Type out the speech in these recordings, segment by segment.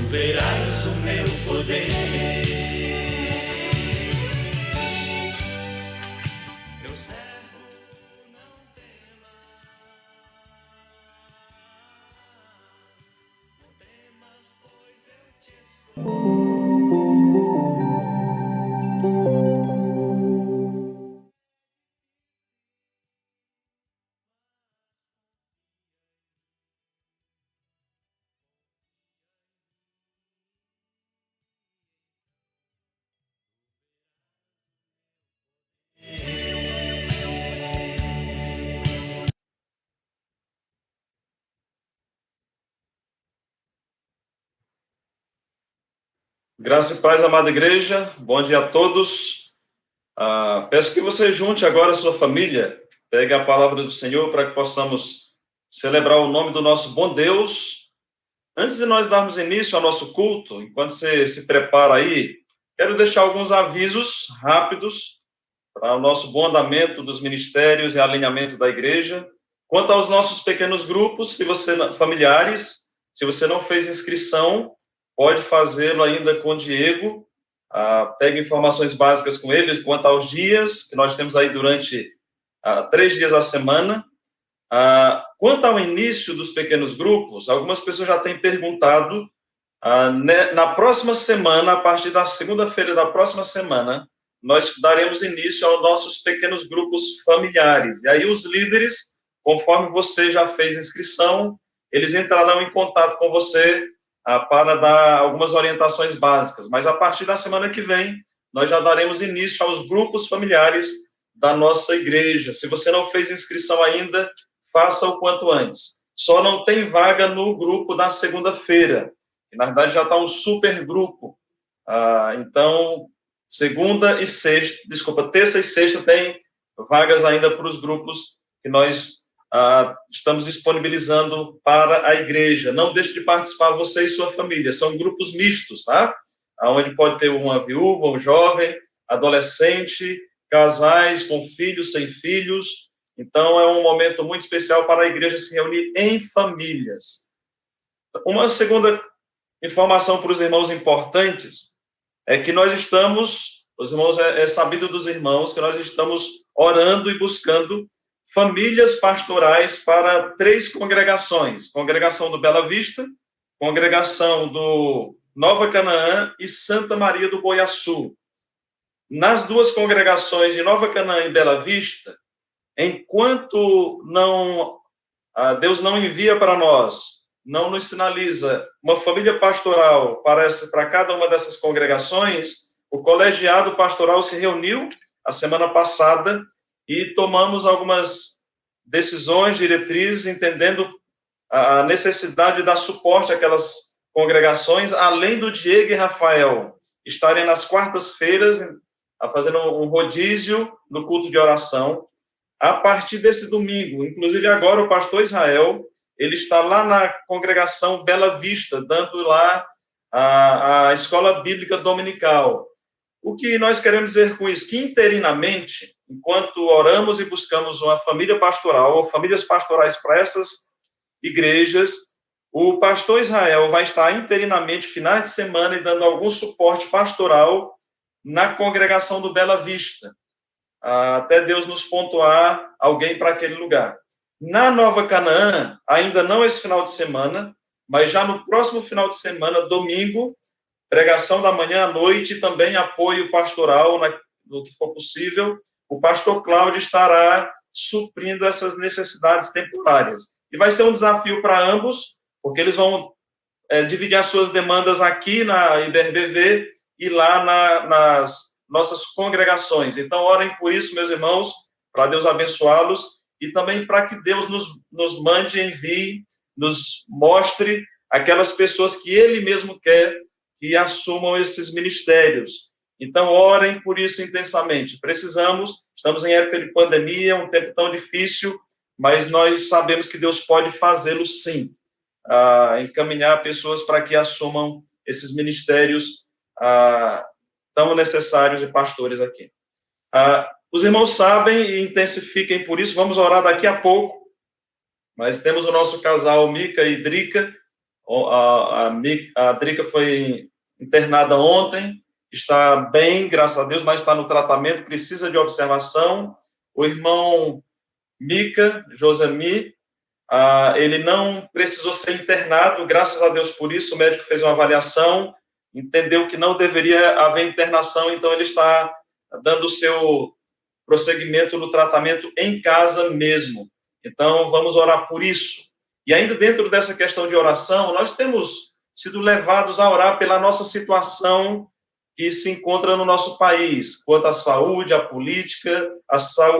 verás o meu poder. Meu servo, não temas, não temas, pois eu te escolhi. Graça e paz, amada igreja, bom dia a todos. Peço que você junte agora a sua família, pegue a palavra do Senhor para que possamos celebrar o nome do nosso bom Deus. Antes de nós darmos início ao nosso culto, enquanto você se prepara aí, quero deixar alguns avisos rápidos para o nosso bom andamento dos ministérios e alinhamento da igreja. Quanto aos nossos pequenos grupos, familiares, se você não fez inscrição, pode fazê-lo ainda com o Diego. Pegue informações básicas com ele quanto aos dias, que nós temos aí durante 3 dias a semana. Quanto ao início dos pequenos grupos, algumas pessoas já têm perguntado, na próxima semana, a partir da segunda-feira da próxima semana, nós daremos início aos nossos pequenos grupos familiares. E aí os líderes, conforme você já fez inscrição, eles entrarão em contato com você para dar algumas orientações básicas. Mas a partir da semana que vem, nós já daremos início aos grupos familiares da nossa igreja. Se você não fez inscrição ainda, faça o quanto antes. Só não tem vaga no grupo da segunda-feira. Na verdade, já está um super grupo. Então, terça e sexta tem vagas ainda para os grupos que nós estamos disponibilizando para a igreja. Não deixe de participar, você e sua família. São grupos mistos, tá? Onde pode ter uma viúva, um jovem, adolescente, casais com filhos, sem filhos. Então, é um momento muito especial para a igreja se reunir em famílias. Uma segunda informação para os irmãos importantes é que nós estamos, os irmãos, é sabido dos irmãos, que nós estamos orando e buscando famílias pastorais para 3 congregações. Congregação do Bela Vista, congregação do Nova Canaã e Santa Maria do Boiaçu. Nas 2 congregações de Nova Canaã e Bela Vista, enquanto Deus não envia para nós, não nos sinaliza uma família pastoral para cada uma dessas congregações, o colegiado pastoral se reuniu a semana passada e tomamos algumas decisões, diretrizes, entendendo a necessidade de dar suporte àquelas congregações, além do Diego e Rafael estarem nas quartas-feiras fazendo um rodízio no culto de oração. A partir desse domingo, inclusive agora o pastor Israel, ele está lá na congregação Bela Vista, dando lá a escola bíblica dominical. O que nós queremos dizer com isso? Que interinamente, enquanto oramos e buscamos uma família pastoral, ou famílias pastorais para essas igrejas, o pastor Israel vai estar interinamente, finais de semana, e dando algum suporte pastoral na congregação do Bela Vista, até Deus nos pontuar alguém para aquele lugar. Na Nova Canaã, ainda não esse final de semana, mas já no próximo final de semana, domingo, pregação da manhã à noite e também apoio pastoral no que for possível. O pastor Cláudio estará suprindo essas necessidades temporárias. E vai ser um desafio para ambos, porque eles vão dividir as suas demandas aqui na IBRBV e lá nas nossas congregações. Então, orem por isso, meus irmãos, para Deus abençoá-los e também para que Deus nos mande, envie, nos mostre aquelas pessoas que Ele mesmo quer que assumam esses ministérios. Então, orem por isso intensamente. Estamos em época de pandemia, um tempo tão difícil, mas nós sabemos que Deus pode fazê-lo sim, encaminhar pessoas para que assumam esses ministérios tão necessários de pastores aqui. Os irmãos sabem e intensifiquem por isso, vamos orar daqui a pouco, mas temos o nosso casal Mica e Drica, A Drica foi internada ontem, está bem, graças a Deus, mas está no tratamento, precisa de observação. O irmão Mica, Josemi, ele não precisou ser internado, graças a Deus por isso, o médico fez uma avaliação, entendeu que não deveria haver internação, então ele está dando o seu prosseguimento no tratamento em casa mesmo. Então, vamos orar por isso. E ainda dentro dessa questão de oração, nós temos sido levados a orar pela nossa situação que se encontra no nosso país, quanto à saúde, à política,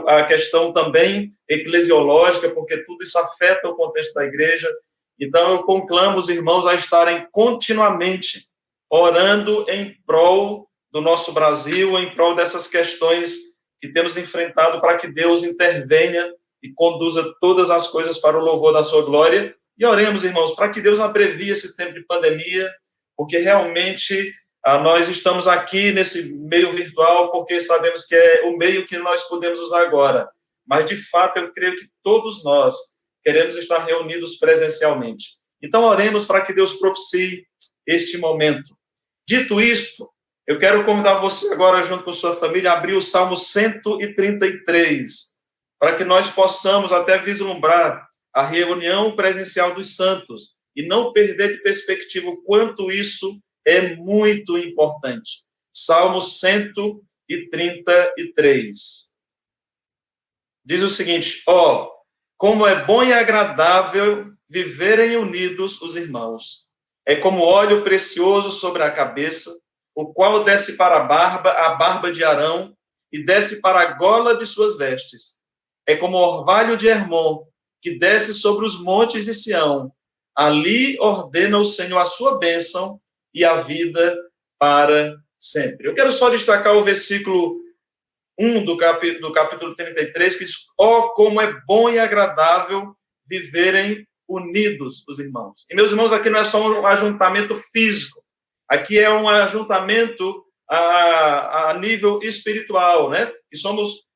a questão também eclesiológica, porque tudo isso afeta o contexto da igreja. Então, eu conclamo os irmãos a estarem continuamente orando em prol do nosso Brasil, em prol dessas questões que temos enfrentado, para que Deus intervenha e conduza todas as coisas para o louvor da sua glória. E oremos, irmãos, para que Deus abrevie esse tempo de pandemia, porque realmente nós estamos aqui nesse meio virtual porque sabemos que é o meio que nós podemos usar agora. Mas, de fato, eu creio que todos nós queremos estar reunidos presencialmente. Então, oremos para que Deus propicie este momento. Dito isto, eu quero convidar você agora, junto com sua família, a abrir o Salmo 133, para que nós possamos até vislumbrar a reunião presencial dos santos e não perder de perspectiva o quanto isso é muito importante. Salmo 133. Diz o seguinte: como é bom e agradável viverem unidos os irmãos. É como óleo precioso sobre a cabeça, o qual desce para a barba de Arão, e desce para a gola de suas vestes. É como orvalho de Hermon, que desce sobre os montes de Sião. Ali ordena o Senhor a sua bênção e a vida para sempre. Eu quero só destacar o versículo 1 do capítulo 33, que diz: como é bom e agradável viverem unidos os irmãos. E, meus irmãos, aqui não é só um ajuntamento físico, aqui é um ajuntamento a nível espiritual, né? Que somos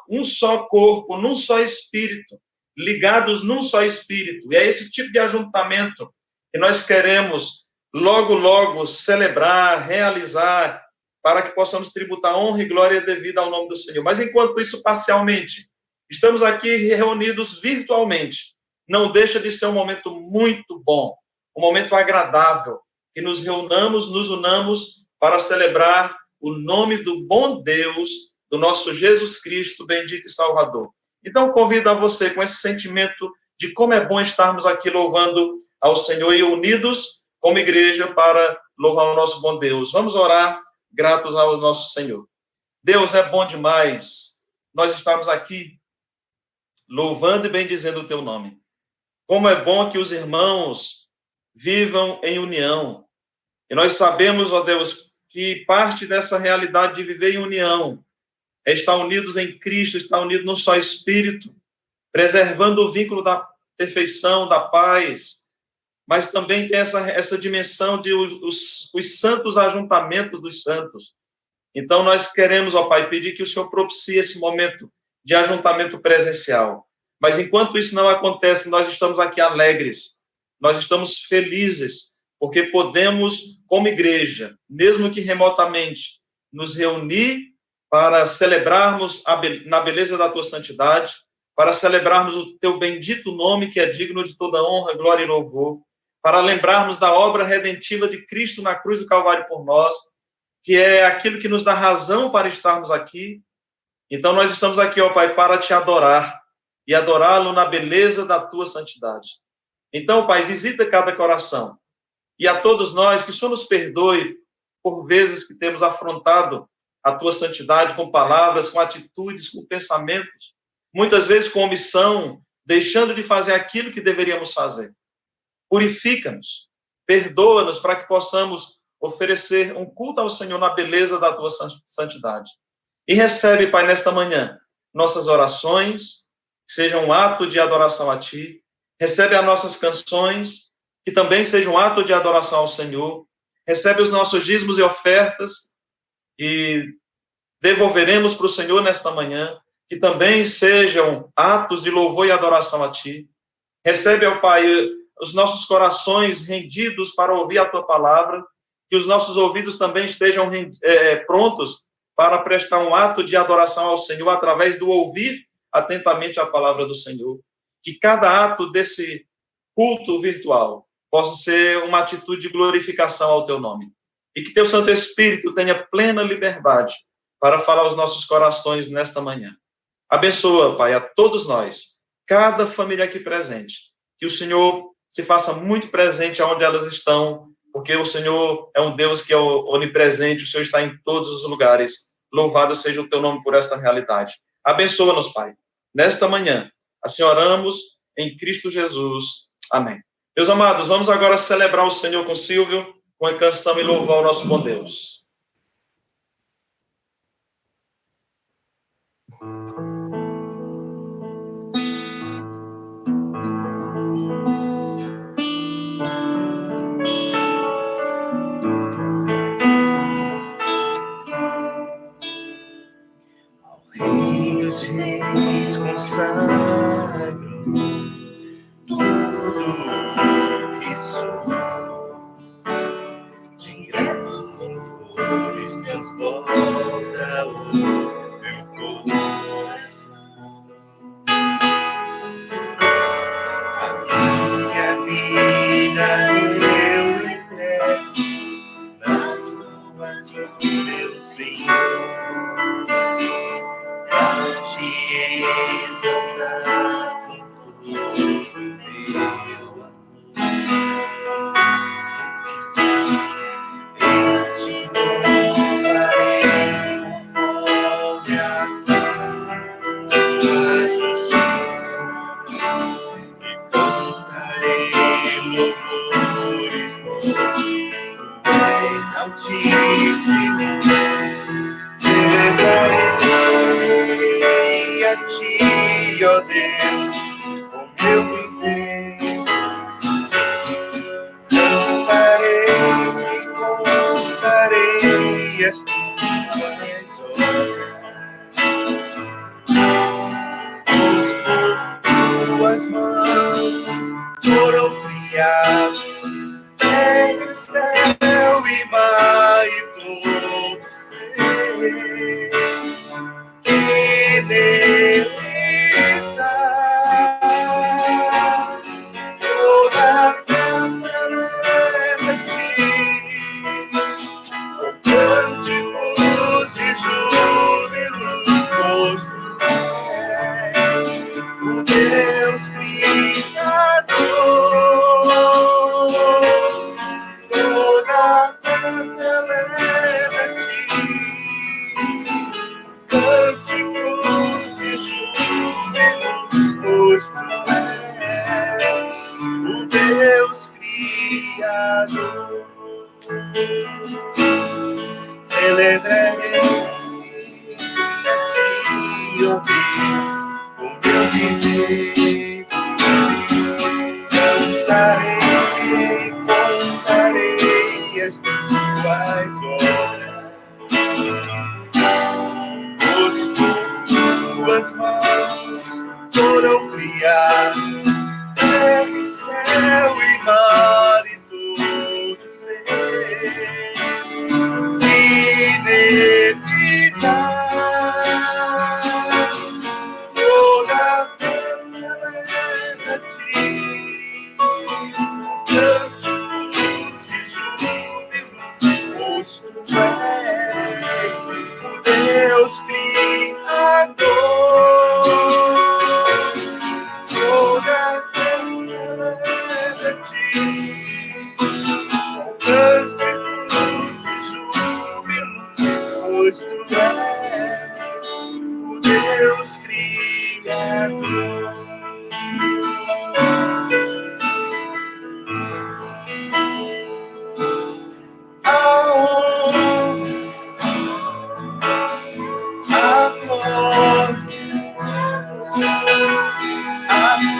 um só corpo, num só espírito, ligados num só espírito. E é esse tipo de ajuntamento que nós queremos logo, logo celebrar, realizar, para que possamos tributar honra e glória devida ao nome do Senhor. Mas, enquanto isso, parcialmente, estamos aqui reunidos virtualmente. Não deixa de ser um momento muito bom, um momento agradável, que nos reunamos, nos unamos para celebrar o nome do bom Deus, do nosso Jesus Cristo, bendito e Salvador. Então, convido a você com esse sentimento de como é bom estarmos aqui louvando ao Senhor e unidos como igreja para louvar o nosso bom Deus. Vamos orar gratos ao nosso Senhor. Deus, é bom demais nós estamos aqui louvando e bendizendo o teu nome. Como é bom que os irmãos vivam em união. E nós sabemos, ó Deus, que parte dessa realidade de viver em união é estar unidos em Cristo, estar unidos num só Espírito, preservando o vínculo da perfeição, da paz, mas também tem essa dimensão de os santos ajuntamentos dos santos. Então, nós queremos, ó Pai, pedir que o Senhor propicie esse momento de ajuntamento presencial. Mas, enquanto isso não acontece, nós estamos aqui alegres, nós estamos felizes, porque podemos, como igreja, mesmo que remotamente, nos reunir para celebrarmos na beleza da Tua santidade, para celebrarmos o Teu bendito nome, que é digno de toda honra, glória e louvor, para lembrarmos da obra redentiva de Cristo na cruz do Calvário por nós, que é aquilo que nos dá razão para estarmos aqui. Então, nós estamos aqui, ó Pai, para Te adorar, e adorá-lo na beleza da Tua santidade. Então, Pai, visita cada coração, e a todos nós, que o Senhor nos perdoe por vezes que temos afrontado a Tua santidade com palavras, com atitudes, com pensamentos, muitas vezes com omissão, deixando de fazer aquilo que deveríamos fazer. Purifica-nos, perdoa-nos para que possamos oferecer um culto ao Senhor na beleza da Tua santidade. E recebe, Pai, nesta manhã, nossas orações, que sejam um ato de adoração a Ti. Recebe as nossas canções, que também sejam um ato de adoração ao Senhor. Recebe os nossos dízimos e ofertas, que devolveremos para o Senhor nesta manhã, que também sejam atos de louvor e adoração a Ti. Recebe, ó Pai, os nossos corações rendidos para ouvir a tua palavra, que os nossos ouvidos também estejam prontos para prestar um ato de adoração ao Senhor através do ouvir atentamente a palavra do Senhor. Que cada ato desse culto virtual possa ser uma atitude de glorificação ao teu nome. E que teu Santo Espírito tenha plena liberdade para falar aos nossos corações nesta manhã. Abençoa, Pai, a todos nós, cada família aqui presente. Que o Senhor se faça muito presente onde elas estão, porque o Senhor é um Deus que é onipresente, o Senhor está em todos os lugares. Louvado seja o teu nome por essa realidade. Abençoa-nos, Pai. Nesta manhã, assim oramos em Cristo Jesus. Amém. Meus amados, vamos agora celebrar o Senhor com Silvio, com a canção e louvar o nosso bom Deus. Os reis consagram tudo que sou, diretos louvores transborda o meu coração. A minha vida eu entrego nas mãos do meu Senhor. Te exaltar com todo meu amor. Eu te louvarei conforme a tua justiça e cantarei louvores bons. Tu és altíssimo, celebrarei a ti, ó Deus, com meu viver. Contarei as tuas obras, por tuas mãos foram criados terra, céu e mar e todo ser. Que nele está toda a casa leva a ti, com cânticos e júbilos, pois tu és o Deus Criador. Toda a casa leva a ti, cânticos e júbilos, tu és o Deus Criador. Celebrarei a ti, ó Deus, com meu viver. Contarei as tuas obras, pois tuas mãos foram criadas terra e céu e mar e todo ser. E nele está toda a bênção leva a ti, cânticos e júbilos, pois tu és o Deus Criador. Toda a bênção leva a ti, com cânticos e júbilos, pois tu és o Deus Criador. A glória, a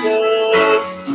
força,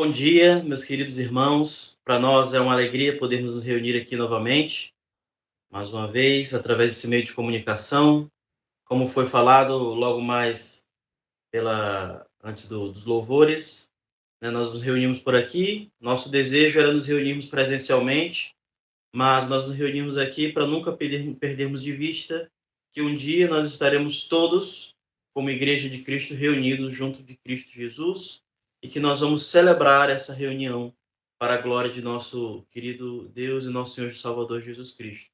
Bom dia, meus queridos irmãos. Para nós é uma alegria podermos nos reunir aqui novamente, mais uma vez, através desse meio de comunicação. Como foi falado logo mais antes dos louvores, né, nós nos reunimos por aqui. Nosso desejo era nos reunirmos presencialmente, mas nós nos reunimos aqui para nunca perdermos de vista que um dia nós estaremos todos, como Igreja de Cristo, reunidos junto de Cristo Jesus, e que nós vamos celebrar essa reunião para a glória de nosso querido Deus e nosso Senhor e Salvador Jesus Cristo.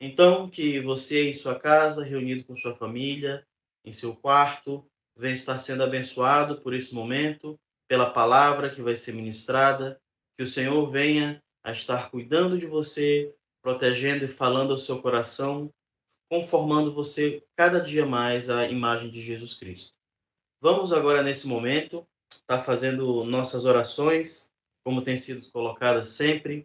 Então, que você em sua casa, reunido com sua família, em seu quarto, venha estar sendo abençoado por esse momento, pela palavra que vai ser ministrada, que o Senhor venha a estar cuidando de você, protegendo e falando ao seu coração, conformando você cada dia mais à imagem de Jesus Cristo. Vamos agora, nesse momento, estar fazendo nossas orações, como tem sido colocadas sempre,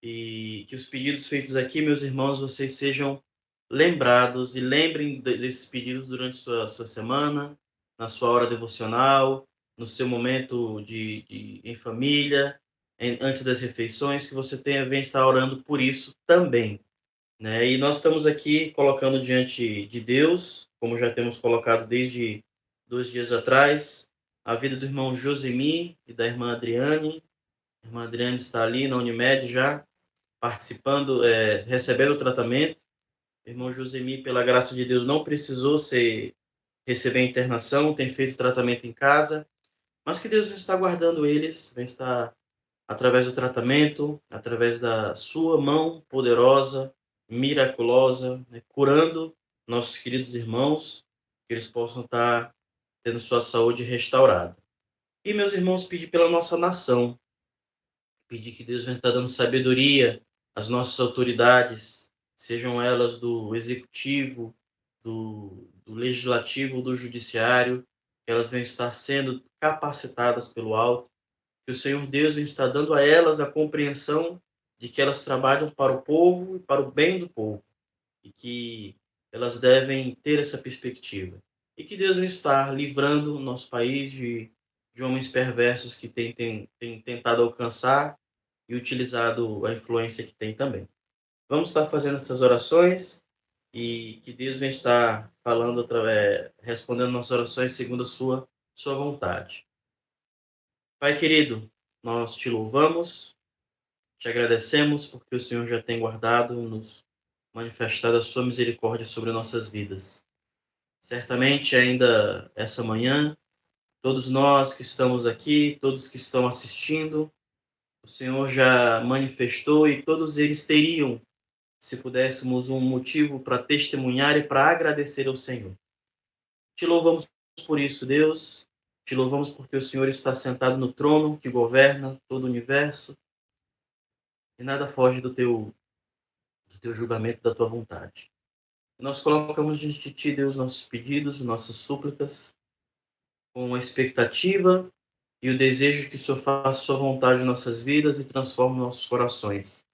e que os pedidos feitos aqui, meus irmãos, vocês sejam lembrados e lembrem desses pedidos durante sua semana, na sua hora devocional, no seu momento em família, antes das refeições, que você venha estar orando por isso também, né? E nós estamos aqui colocando diante de Deus, como já temos colocado desde 2 dias atrás, a vida do irmão Josemi e da irmã Adriane. A irmã Adriane está ali na Unimed já, participando, recebendo o tratamento. O irmão Josemi, pela graça de Deus, não precisou receber internação, tem feito tratamento em casa, mas que Deus vai estar guardando eles, vai estar através do tratamento, através da sua mão poderosa, miraculosa, né, curando nossos queridos irmãos, que eles possam estar tendo sua saúde restaurada. E, meus irmãos, pedir pela nossa nação, pedir que Deus venha estar dando sabedoria às nossas autoridades, sejam elas do executivo, do legislativo, do judiciário, que elas venham estar sendo capacitadas pelo alto, que o Senhor Deus venha estar dando a elas a compreensão de que elas trabalham para o povo e para o bem do povo, e que elas devem ter essa perspectiva. E que Deus venha estar livrando o nosso país de homens perversos que têm tentado alcançar e utilizado a influência que tem também. Vamos estar fazendo essas orações e que Deus venha estar falando, respondendo nossas orações segundo a sua vontade. Pai querido, nós te louvamos, te agradecemos porque o Senhor já tem guardado, nos manifestado a sua misericórdia sobre nossas vidas. Certamente ainda essa manhã, todos nós que estamos aqui, todos que estão assistindo, o Senhor já manifestou e todos eles teriam, se pudéssemos, um motivo para testemunhar e para agradecer ao Senhor. Te louvamos por isso, Deus. Te louvamos porque o Senhor está sentado no trono que governa todo o universo e nada foge do teu julgamento, da tua vontade. Nós colocamos diante de ti, Deus, nossos pedidos, nossas súplicas, com a expectativa e o desejo que o Senhor faça sua vontade em nossas vidas e transforme nossos corações.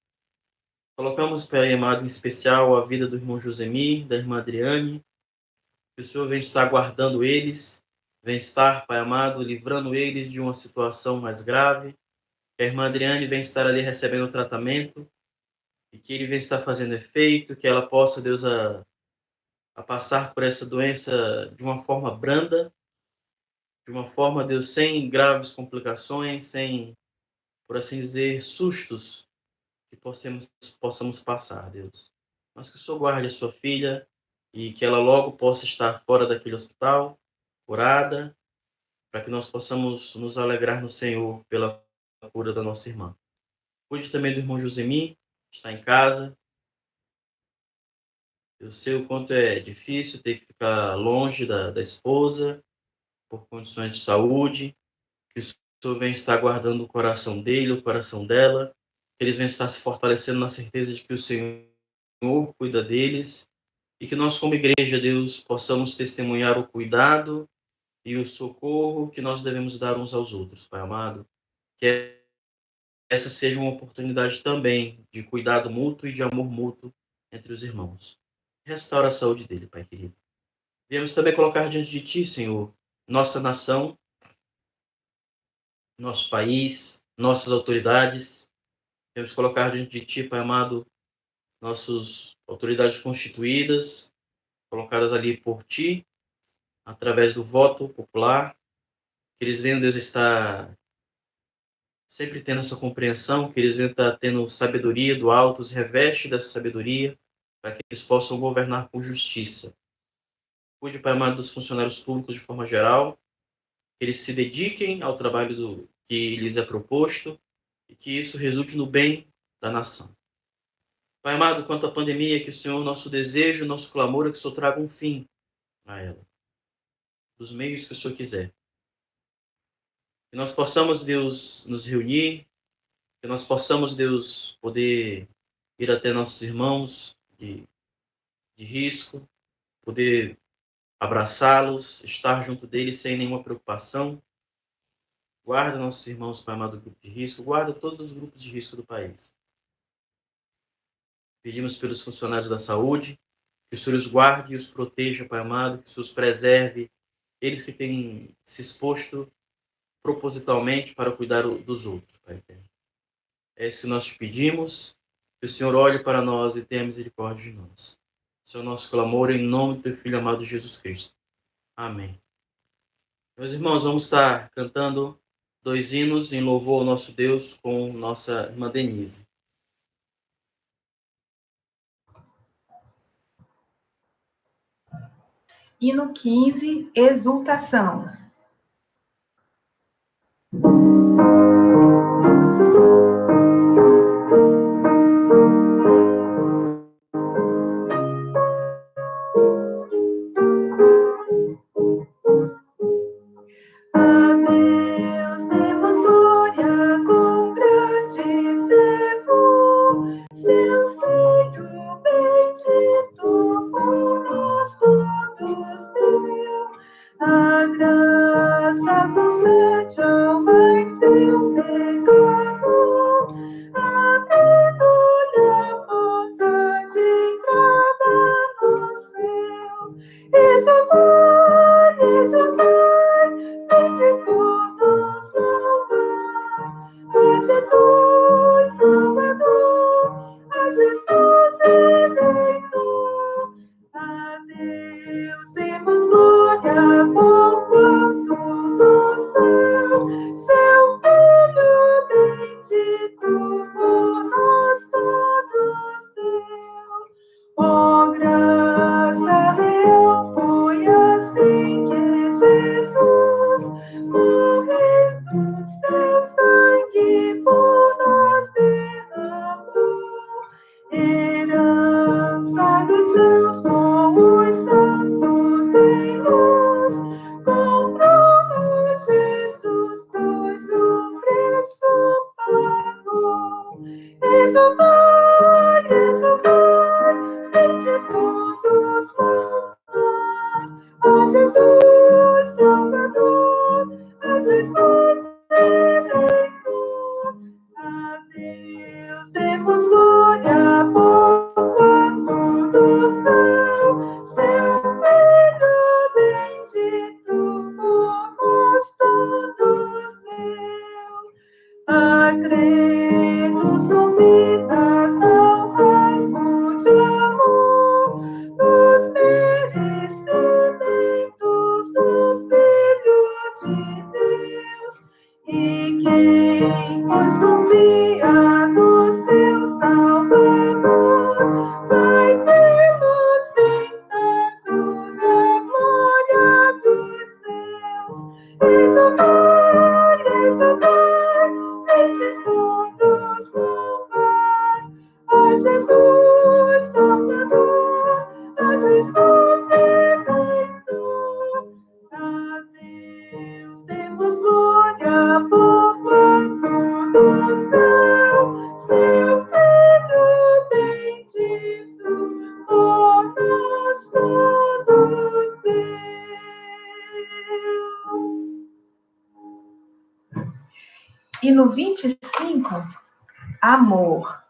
Colocamos, Pai amado, em especial a vida do irmão Josemi, da irmã Adriane, que o Senhor vem estar guardando eles, vem estar, Pai amado, livrando eles de uma situação mais grave, que a irmã Adriane vem estar ali recebendo o tratamento, e que ele vem estar fazendo efeito, que ela possa, Deus, a passar por essa doença de uma forma branda, de uma forma, Deus, sem graves complicações, sem, por assim dizer, sustos que possamos passar, Deus. Mas que o Senhor guarde a sua filha e que ela logo possa estar fora daquele hospital, curada, para que nós possamos nos alegrar no Senhor pela cura da nossa irmã. Cuide também do irmão Josemi, que está em casa. Eu sei o quanto é difícil ter que ficar longe da esposa, por condições de saúde, que o Senhor venha estar guardando o coração dele, o coração dela, que eles venham estar se fortalecendo na certeza de que o Senhor cuida deles, e que nós, como igreja, Deus, possamos testemunhar o cuidado e o socorro que nós devemos dar uns aos outros, Pai amado. Que essa seja uma oportunidade também de cuidado mútuo e de amor mútuo entre os irmãos. Restaura a saúde dele, Pai querido. Viemos também colocar diante de Ti, Senhor, nossa nação, nosso país, nossas autoridades. Temos que colocar diante de Ti, Pai amado, nossas autoridades constituídas, colocadas ali por Ti, através do voto popular. Que eles venham, Deus, estar sempre tendo essa compreensão, que eles venham estar tendo sabedoria do alto, os reveste dessa sabedoria, para que eles possam governar com justiça. Cuide, Pai amado, dos funcionários públicos de forma geral, que eles se dediquem ao trabalho que lhes é proposto e que isso resulte no bem da nação. Pai amado, quanto à pandemia, que o Senhor, nosso desejo, nosso clamor é que o Senhor traga um fim a ela, dos meios que o Senhor quiser. Que nós possamos, Deus, nos reunir, que nós possamos, Deus, poder ir até nossos irmãos de risco, poder abraçá-los, estar junto deles sem nenhuma preocupação. Guarda nossos irmãos, Pai amado, do grupo de risco, guarda todos os grupos de risco do país. Pedimos pelos funcionários da saúde, que o Senhor os guarde e os proteja, Pai amado, que o Senhor os preserve, eles que têm se exposto propositalmente para cuidar dos outros, Pai eterno. É isso que nós te pedimos, que o Senhor olhe para nós e tenha misericórdia de nós. Esse é o nosso clamor em nome do teu Filho amado Jesus Cristo. Amém. Meus irmãos, vamos estar cantando 2 hinos em louvor ao nosso Deus com nossa irmã Denise. Hino 15, Exultação. E no 25, amor.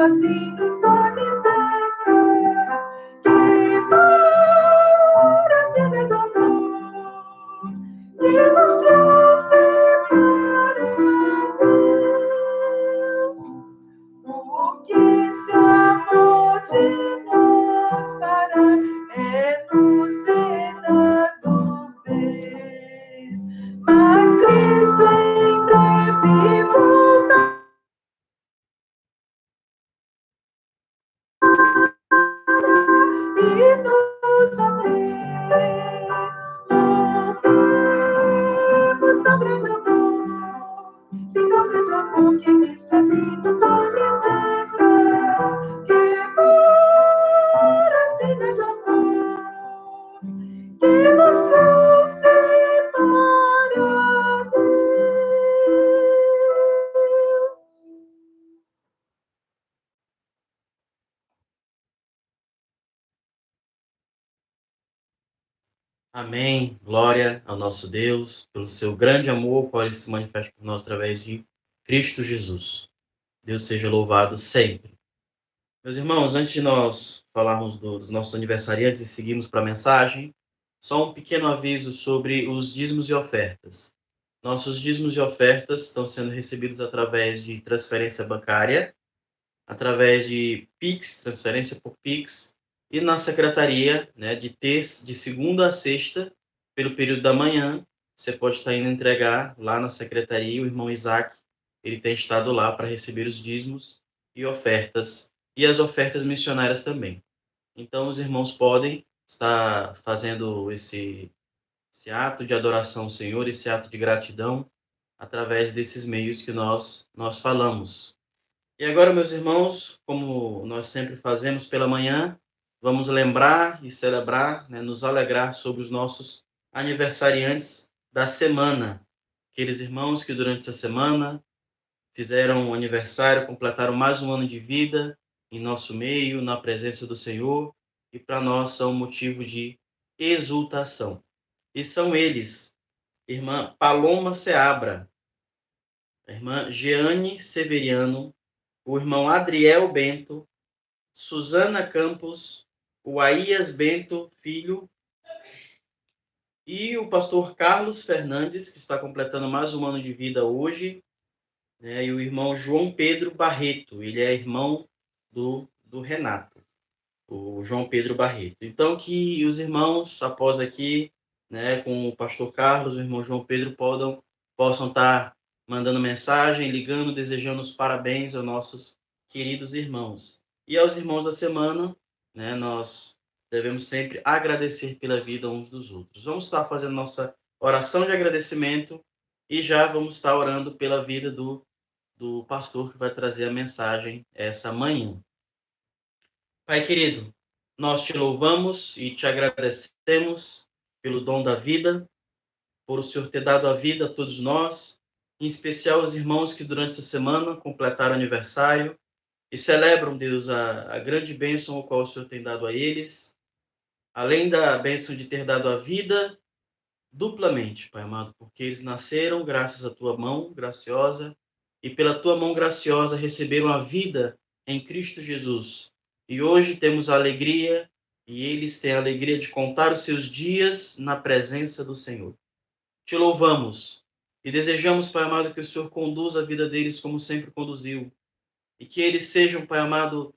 assim nos manifesta que por atender do amor que nos trouxe para Deus. O que esse amor de nós fará é nos ter dado ver, mas Cristo em breve voltará e nos amém. Louvemos tão grande amor, sim, tão grande amor que Cristo assim nos manifesta, que por atender de amor que nos trouxe para Deus. Amém. Glória ao nosso Deus, pelo seu grande amor, qual ele se manifesta por nós através de Cristo Jesus. Deus seja louvado sempre. Meus irmãos, antes de nós falarmos dos nossos aniversariantes e seguirmos para a mensagem, só um pequeno aviso sobre os dízimos e ofertas. Nossos dízimos e ofertas estão sendo recebidos através de transferência bancária, através de Pix, transferência por Pix, e na secretaria, né, de segunda a sexta, pelo período da manhã, você pode estar indo entregar lá na secretaria, o irmão Isaac, ele tem estado lá para receber os dízimos e ofertas, e as ofertas missionárias também. Então, os irmãos podem estar fazendo esse ato de adoração ao Senhor, esse ato de gratidão, através desses meios que nós falamos. E agora, meus irmãos, como nós sempre fazemos pela manhã, vamos lembrar e celebrar, né, nos alegrar sobre os nossos aniversariantes da semana. Aqueles irmãos que durante essa semana fizeram um aniversário, completaram mais um ano de vida em nosso meio, na presença do Senhor, e para nós são motivo de exultação. E são eles, irmã Paloma Seabra, a irmã Jeane Severiano, o irmão Adriel Bento, Suzana Campos, o Aías Bento Filho e o pastor Carlos Fernandes, que está completando mais um ano de vida hoje, né, e o irmão João Pedro Barreto, ele é irmão do Renato, o João Pedro Barreto. Então, que os irmãos, após aqui, né, com o pastor Carlos, o irmão João Pedro, possam estar mandando mensagem, ligando, desejando os parabéns aos nossos queridos irmãos. E aos irmãos da semana, né, nós devemos sempre agradecer pela vida uns dos outros. Vamos estar fazendo nossa oração de agradecimento e já vamos estar orando pela vida do pastor que vai trazer a mensagem essa manhã. Pai querido, nós te louvamos e te agradecemos pelo dom da vida, por o Senhor ter dado a vida a todos nós, em especial os irmãos que durante essa semana completaram aniversário e celebram, Deus, a grande bênção ao qual o Senhor tem dado a eles, além da bênção de ter dado a vida duplamente, Pai amado, porque eles nasceram graças à tua mão graciosa e pela tua mão graciosa receberam a vida em Cristo Jesus. E hoje temos a alegria, e eles têm a alegria de contar os seus dias na presença do Senhor. Te louvamos e desejamos, Pai amado, que o Senhor conduza a vida deles como sempre conduziu. E que eles sejam, Pai amado,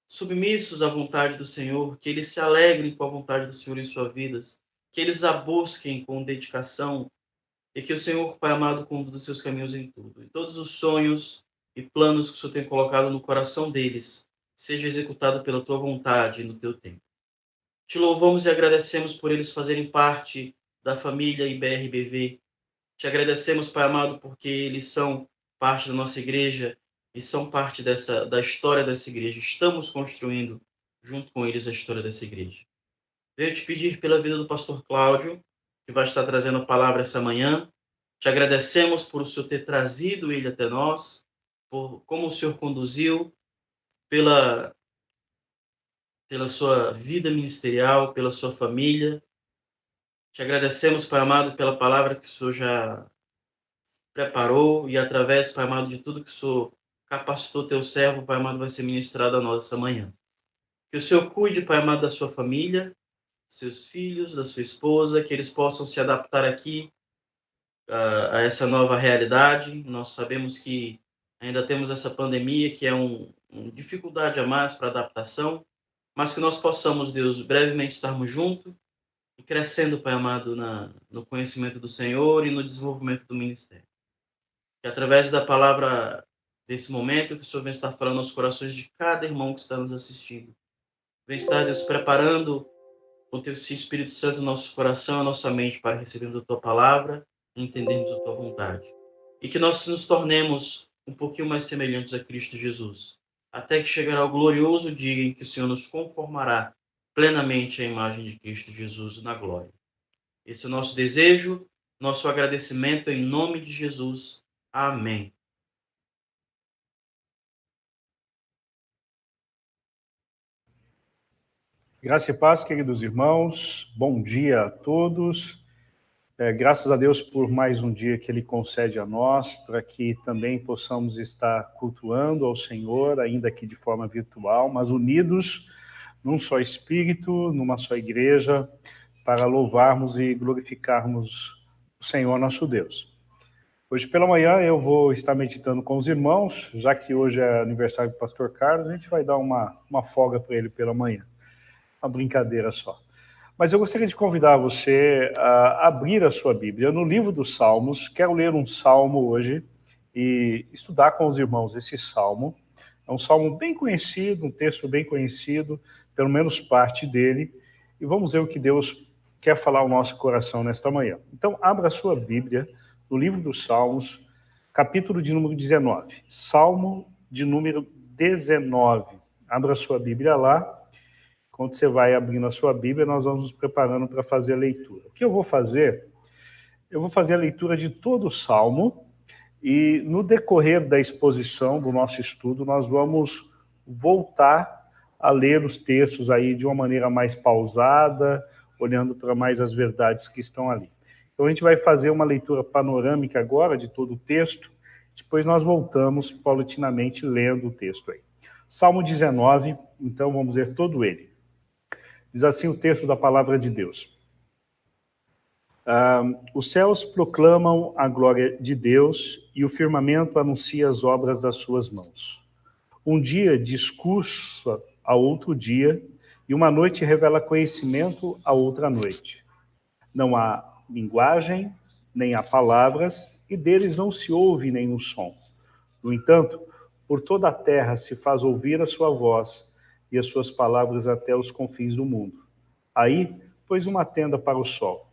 submissos à vontade do Senhor, que eles se alegrem com a vontade do Senhor em suas vidas, que eles a busquem com dedicação e que o Senhor, Pai amado, conduza os seus caminhos em tudo. E todos os sonhos e planos que o Senhor tem colocado no coração deles seja executado pela tua vontade e no teu tempo. Te louvamos e agradecemos por eles fazerem parte da família IBRBV. Te agradecemos, Pai amado, porque eles são parte da nossa igreja e são parte da história dessa igreja. Estamos construindo, junto com eles, a história dessa igreja. Venho te pedir pela vida do pastor Cláudio, que vai estar trazendo a palavra essa manhã. Te agradecemos por o Senhor ter trazido ele até nós, por como o Senhor conduziu, pela sua vida ministerial, pela sua família. Te agradecemos, Pai amado, pela palavra que o Senhor já preparou e através, Pai amado, de tudo que o Senhor capacitou teu servo, Pai amado, vai ser ministrado a nós essa manhã. Que o Senhor cuide, Pai amado, da sua família, seus filhos, da sua esposa, que eles possam se adaptar aqui a essa nova realidade. Nós sabemos que ainda temos essa pandemia, que é uma dificuldade a mais para adaptação, mas que nós possamos, Deus, brevemente estarmos juntos e crescendo, Pai amado, no conhecimento do Senhor e no desenvolvimento do ministério. Que através da palavra desse momento, que o Senhor vem estar falando aos corações de cada irmão que está nos assistindo. Vem estar, Deus, preparando com o teu Espírito Santo nosso coração, a nossa mente para recebermos a tua palavra e entendermos a tua vontade. E que nós nos tornemos um pouquinho mais semelhantes a Cristo Jesus, até que chegará o glorioso dia em que o Senhor nos conformará plenamente à imagem de Cristo Jesus na glória. Esse é o nosso desejo, nosso agradecimento em nome de Jesus. Amém. Graça e paz, queridos irmãos. Bom dia a todos. Graças a Deus por mais um dia que Ele concede a nós, para que também possamos estar cultuando ao Senhor, ainda que de forma virtual, mas unidos num só Espírito, numa só igreja, para louvarmos e glorificarmos o Senhor nosso Deus. Hoje pela manhã eu vou estar meditando com os irmãos, já que hoje é aniversário do pastor Carlos, a gente vai dar uma folga para ele pela manhã. Uma brincadeira só. Mas eu gostaria de convidar você a abrir a sua Bíblia no livro dos Salmos. Quero ler um salmo hoje e estudar com os irmãos esse salmo. É um salmo bem conhecido, um texto bem conhecido, pelo menos parte dele. E vamos ver o que Deus quer falar ao nosso coração nesta manhã. Então, abra a sua Bíblia no livro dos Salmos, capítulo de número 19. Salmo de número 19. Abra a sua Bíblia lá. Quando você vai abrindo a sua Bíblia, nós vamos nos preparando para fazer a leitura. O que eu vou fazer? Eu vou fazer a leitura de todo o Salmo e no decorrer da exposição do nosso estudo, nós vamos voltar a ler os textos aí de uma maneira mais pausada, olhando para mais as verdades que estão ali. Então a gente vai fazer uma leitura panorâmica agora de todo o texto, depois nós voltamos paulatinamente lendo o texto aí. Salmo 19, então vamos ler todo ele. Diz assim o texto da palavra de Deus. Os céus proclamam a glória de Deus e o firmamento anuncia as obras das suas mãos. Um dia discursa a outro dia e uma noite revela conhecimento a outra noite. Não há linguagem, nem há palavras, e deles não se ouve nenhum som. No entanto, por toda a terra se faz ouvir a sua voz, e as suas palavras até os confins do mundo. Aí, pôs uma tenda para o sol,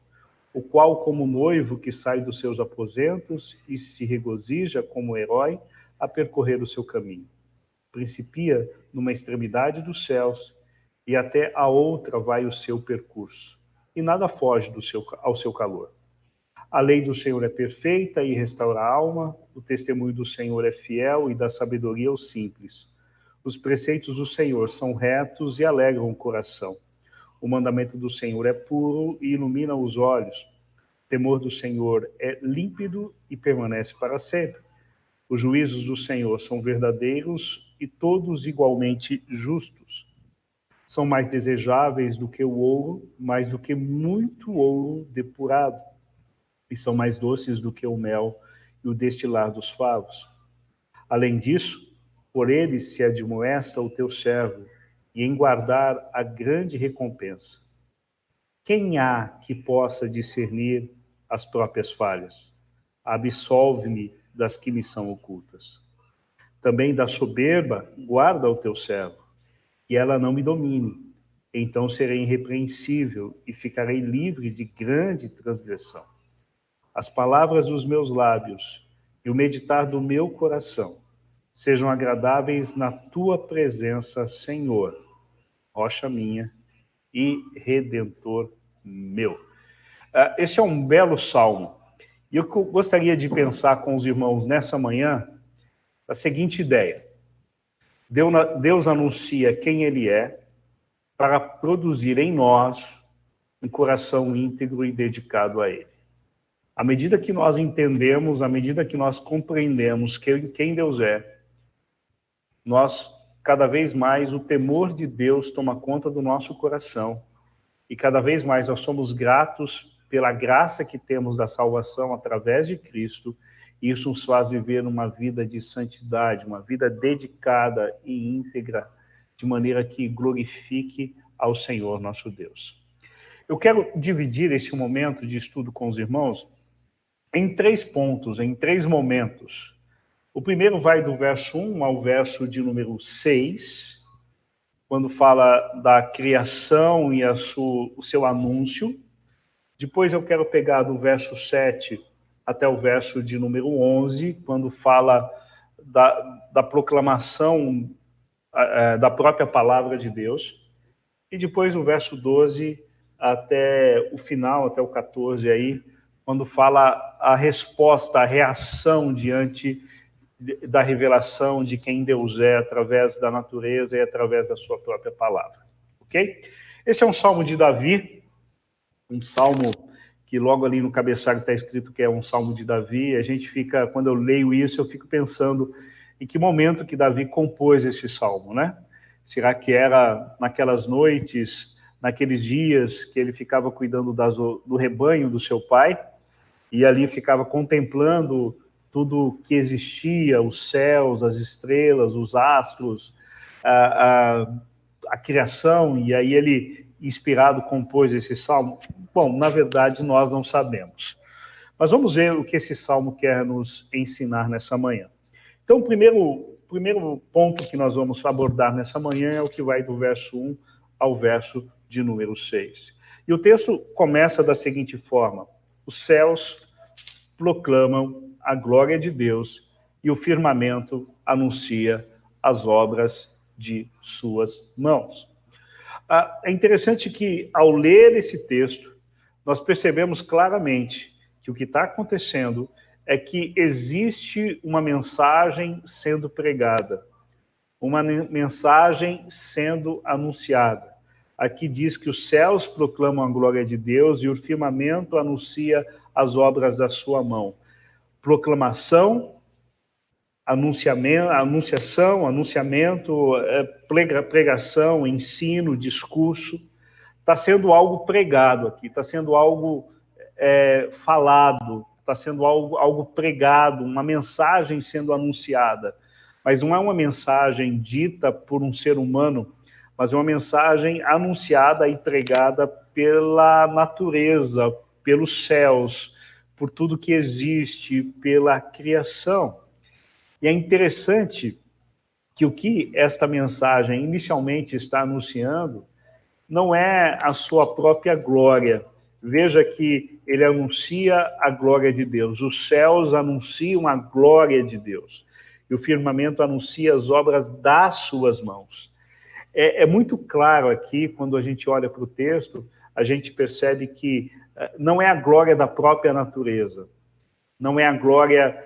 o qual, como noivo que sai dos seus aposentos e se regozija como herói a percorrer o seu caminho. Principia numa extremidade dos céus e até a outra vai o seu percurso, e nada foge ao seu calor. A lei do Senhor é perfeita e restaura a alma, o testemunho do Senhor é fiel e dá sabedoria aos simples. Os preceitos do Senhor são retos e alegram o coração. O mandamento do Senhor é puro e ilumina os olhos. O temor do Senhor é límpido e permanece para sempre. Os juízos do Senhor são verdadeiros e todos igualmente justos. São mais desejáveis do que o ouro, mais do que muito ouro depurado. E são mais doces do que o mel e o destilar dos favos. Além disso, por eles se admoesta o teu servo, e em guardar a grande recompensa. Quem há que possa discernir as próprias falhas? Absolve-me das que me são ocultas. Também da soberba guarda o teu servo, que ela não me domine. Então serei irrepreensível e ficarei livre de grande transgressão. As palavras dos meus lábios e o meditar do meu coração sejam agradáveis na tua presença, Senhor, rocha minha e redentor meu. Esse é um belo salmo. E eu gostaria de pensar com os irmãos nessa manhã a seguinte ideia. Deus anuncia quem Ele é para produzir em nós um coração íntegro e dedicado a Ele. À medida que nós entendemos, à medida que nós compreendemos quem Deus é, cada vez mais, o temor de Deus toma conta do nosso coração. E cada vez mais nós somos gratos pela graça que temos da salvação através de Cristo. E isso nos faz viver uma vida de santidade, uma vida dedicada e íntegra, de maneira que glorifique ao Senhor nosso Deus. Eu quero dividir esse momento de estudo com os irmãos em 3 pontos, em 3 momentos. O primeiro vai do verso 1 ao verso de número 6, quando fala da criação e o seu anúncio. Depois eu quero pegar do verso 7 até o verso de número 11, quando fala da proclamação da própria palavra de Deus. E depois o verso 12 até o final, até o 14 aí, quando fala a resposta, a reação diante da revelação de quem Deus é, através da natureza e através da sua própria palavra. Ok? Esse é um salmo de Davi, um salmo que logo ali no cabeçalho está escrito que é um salmo de Davi. A gente fica, quando eu leio isso, eu fico pensando em que momento que Davi compôs esse salmo, né? Será que era naquelas noites, naqueles dias que ele ficava cuidando do rebanho do seu pai, e ali ficava contemplando tudo que existia, os céus, as estrelas, os astros, a criação, e aí ele, inspirado, compôs esse salmo? Bom, na verdade, nós não sabemos. Mas vamos ver o que esse salmo quer nos ensinar nessa manhã. Então, o primeiro ponto que nós vamos abordar nessa manhã é o que vai do verso 1 ao verso de número 6. E o texto começa da seguinte forma: os céus proclamam a glória de Deus e o firmamento anuncia as obras de suas mãos. É interessante que, ao ler esse texto, nós percebemos claramente que o que está acontecendo é que existe uma mensagem sendo pregada, uma mensagem sendo anunciada. Aqui diz que os céus proclamam a glória de Deus e o firmamento anuncia as obras da sua mão. Proclamação, anunciamento, pregação, ensino, discurso. Está sendo algo pregado aqui, está sendo algo falado, está sendo algo pregado, uma mensagem sendo anunciada. Mas não é uma mensagem dita por um ser humano, mas é uma mensagem anunciada e pregada pela natureza, pelos céus, por tudo que existe, pela criação. E é interessante que o que esta mensagem inicialmente está anunciando não é a sua própria glória. Veja que ele anuncia a glória de Deus. Os céus anunciam a glória de Deus. E o firmamento anuncia as obras das suas mãos. É muito claro aqui, quando a gente olha para o texto, a gente percebe que não é a glória da própria natureza, não é a glória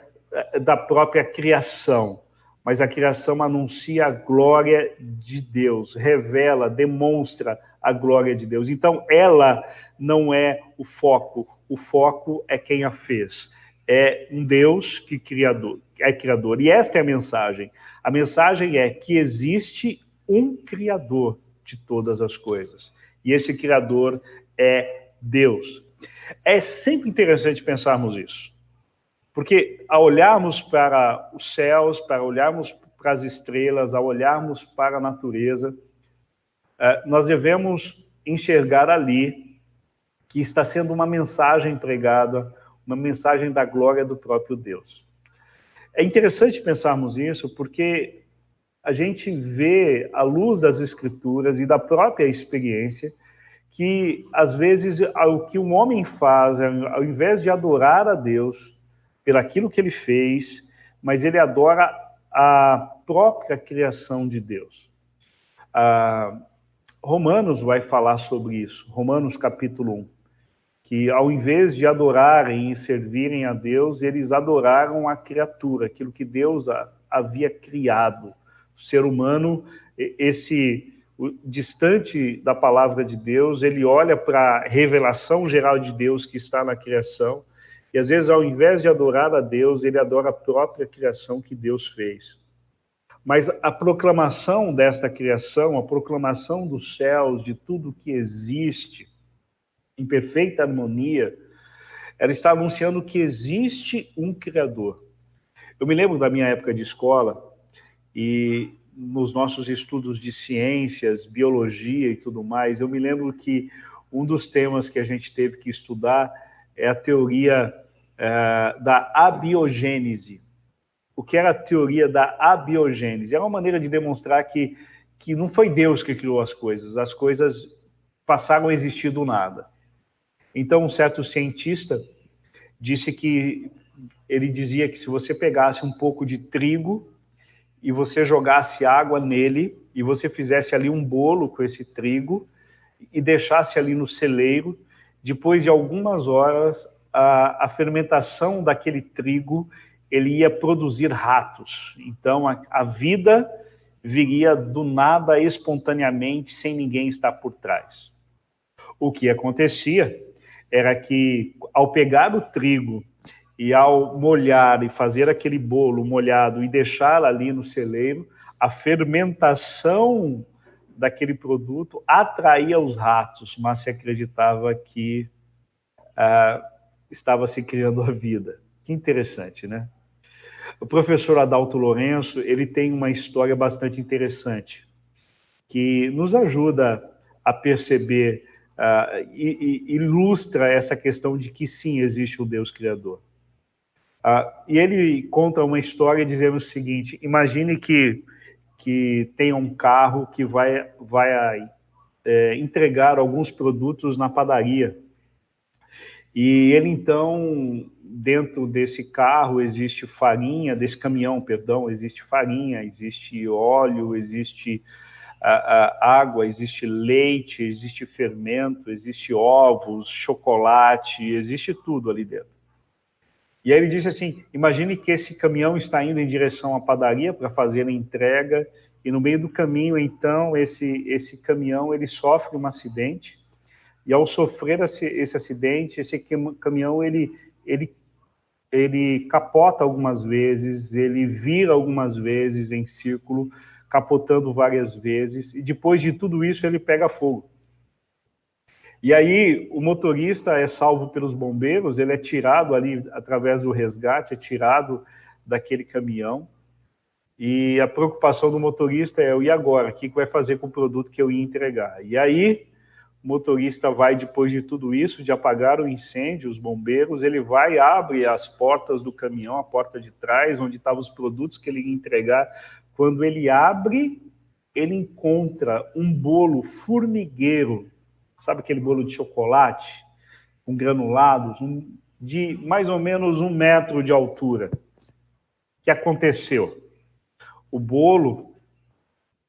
da própria criação, mas a criação anuncia a glória de Deus, revela, demonstra a glória de Deus. Então, ela não é o foco é quem a fez. É um Deus que é criador. E esta é a mensagem. A mensagem é que existe um criador de todas as coisas. E esse criador é Deus. É sempre interessante pensarmos isso. Porque ao olharmos para os céus, para olharmos para as estrelas, ao olharmos para a natureza, nós devemos enxergar ali que está sendo uma mensagem pregada, uma mensagem da glória do próprio Deus. É interessante pensarmos isso porque a gente vê, à luz das Escrituras e da própria experiência, que às vezes o que um homem faz, ao invés de adorar a Deus pelaquilo que ele fez, mas ele adora a própria criação de Deus. Romanos vai falar sobre isso, Romanos capítulo 1, que ao invés de adorarem e servirem a Deus, eles adoraram a criatura, aquilo que Deus havia criado. O ser humano, distante da palavra de Deus, ele olha para a revelação geral de Deus que está na criação, e às vezes, ao invés de adorar a Deus, ele adora a própria criação que Deus fez. Mas a proclamação desta criação, a proclamação dos céus, de tudo que existe, em perfeita harmonia, ela está anunciando que existe um Criador. Eu me lembro da minha época de escola, e nos nossos estudos de ciências, biologia e tudo mais, eu me lembro que um dos temas que a gente teve que estudar é a teoria da abiogênese. O que era a teoria da abiogênese? É uma maneira de demonstrar que não foi Deus que criou as coisas passaram a existir do nada. Então, um certo cientista disse que ele dizia que se você pegasse um pouco de trigo e você jogasse água nele e você fizesse ali um bolo com esse trigo e deixasse ali no celeiro, depois de algumas horas, a fermentação daquele trigo, ele ia produzir ratos. Então, a vida viria do nada, espontaneamente, sem ninguém estar por trás. O que acontecia era que, ao pegar o trigo e ao molhar e fazer aquele bolo molhado e deixar ali no celeiro, a fermentação daquele produto atraía os ratos, mas se acreditava que estava se criando a vida. Que interessante, né? O professor Adalto Lourenço, ele tem uma história bastante interessante, que nos ajuda a perceber e ilustra essa questão de que sim, existe o Deus Criador. E ele conta uma história dizendo o seguinte: imagine que tem um carro que vai entregar alguns produtos na padaria. E ele, então, dentro desse carro existe farinha, desse caminhão, perdão, existe farinha, existe óleo, existe água, existe leite, existe fermento, existe ovos, chocolate, existe tudo ali dentro. E aí ele disse assim: imagine que esse caminhão está indo em direção à padaria para fazer a entrega, e no meio do caminho, então, esse caminhão ele sofre um acidente, e ao sofrer esse acidente, esse caminhão ele capota algumas vezes, ele vira algumas vezes em círculo, capotando várias vezes, e depois de tudo isso ele pega fogo. E aí o motorista é salvo pelos bombeiros, ele é tirado ali através do resgate, é tirado daquele caminhão, e a preocupação do motorista é: e agora? O que vai fazer com o produto que eu ia entregar? E aí o motorista vai, depois de tudo isso, de apagar o incêndio, os bombeiros, ele vai e abre as portas do caminhão, a porta de trás, onde estavam os produtos que ele ia entregar. Quando ele abre, ele encontra um bolo formigueiro, sabe aquele bolo de chocolate, com granulados, de mais ou menos 1 metro de altura. O que aconteceu? O bolo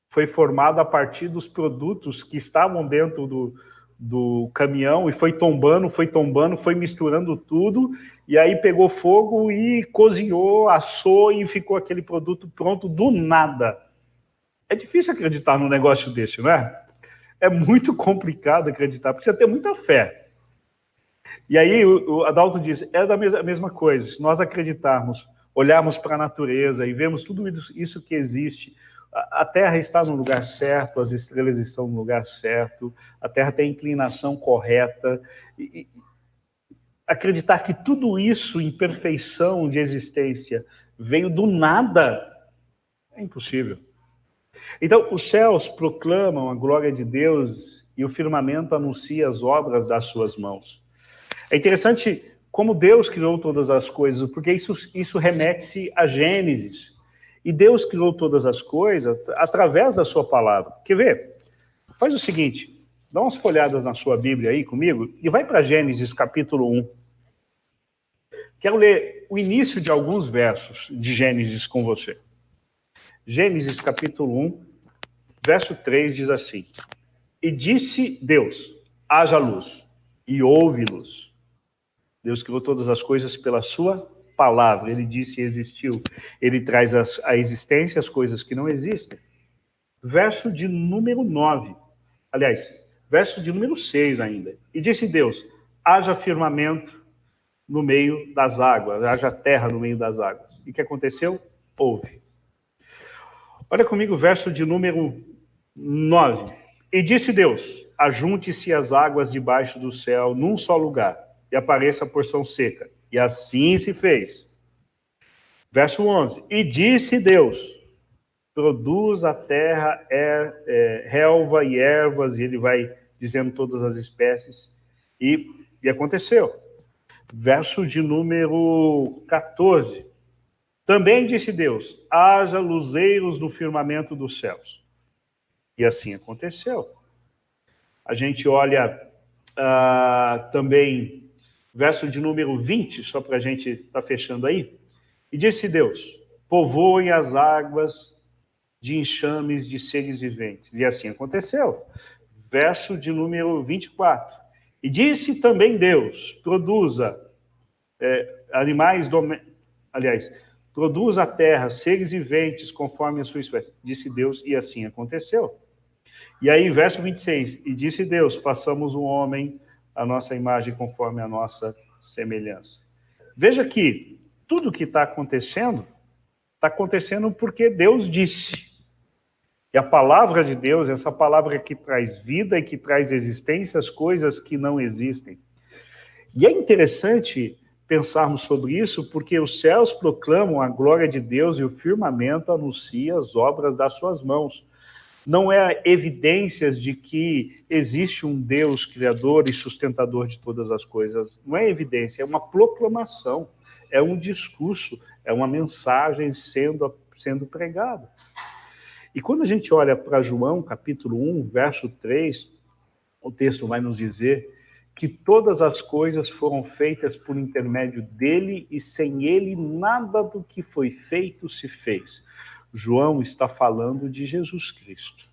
foi formado a partir dos produtos que estavam dentro do caminhão, e foi tombando, foi misturando tudo, e aí pegou fogo e cozinhou, assou, e ficou aquele produto pronto do nada. É difícil acreditar num negócio desse, não é? É muito complicado acreditar, precisa ter muita fé. E aí o Adalto diz: é a mesma coisa, se nós acreditarmos, olharmos para a natureza e vemos tudo isso que existe, a Terra está no lugar certo, as estrelas estão no lugar certo, a Terra tem a inclinação correta, e acreditar que tudo isso em perfeição de existência veio do nada é impossível. Então, os céus proclamam a glória de Deus e o firmamento anuncia as obras das suas mãos. É interessante como Deus criou todas as coisas, porque isso remete-se a Gênesis. E Deus criou todas as coisas através da sua palavra. Quer ver? Faz o seguinte, dá umas folhadas na sua Bíblia aí comigo e vai para Gênesis capítulo 1. Quero ler o início de alguns versos de Gênesis com você. Gênesis capítulo 1, verso 3 diz assim: e disse Deus, haja luz, e houve luz. Deus criou todas as coisas pela sua palavra. Ele disse e existiu. Ele traz à existência as coisas que não existem. Verso de número 9. Aliás, verso de número 6 ainda. E disse Deus, haja firmamento no meio das águas, haja terra no meio das águas. E o que aconteceu? Houve. Olha comigo o verso de número 9. E disse Deus, ajunte-se as águas debaixo do céu num só lugar, e apareça a porção seca. E assim se fez. Verso 11. E disse Deus, produz a terra relva e ervas, e ele vai dizendo todas as espécies, e aconteceu. Verso de número 14. Também disse Deus, haja luzeiros no firmamento dos céus. E assim aconteceu. A gente olha também, verso de número 20, só para a gente estar fechando aí. E disse Deus, povoem as águas de enxames de seres viventes. E assim aconteceu. Verso de número 24. E disse também Deus, produza animais domésticos, produza a terra seres viventes conforme a sua espécie. Disse Deus, e assim aconteceu. E aí, verso 26, e disse Deus, façamos um homem a nossa imagem conforme a nossa semelhança. Veja que tudo que está acontecendo porque Deus disse. E a palavra de Deus, essa palavra que traz vida e que traz existência às coisas que não existem. E é interessante pensarmos sobre isso, porque os céus proclamam a glória de Deus e o firmamento anuncia as obras das suas mãos. Não é evidências de que existe um Deus criador e sustentador de todas as coisas. Não é evidência, é uma proclamação, é um discurso, é uma mensagem sendo pregada. E quando a gente olha para João, capítulo 1, verso 3, o texto vai nos dizer que todas as coisas foram feitas por intermédio dele e sem ele nada do que foi feito se fez. João está falando de Jesus Cristo,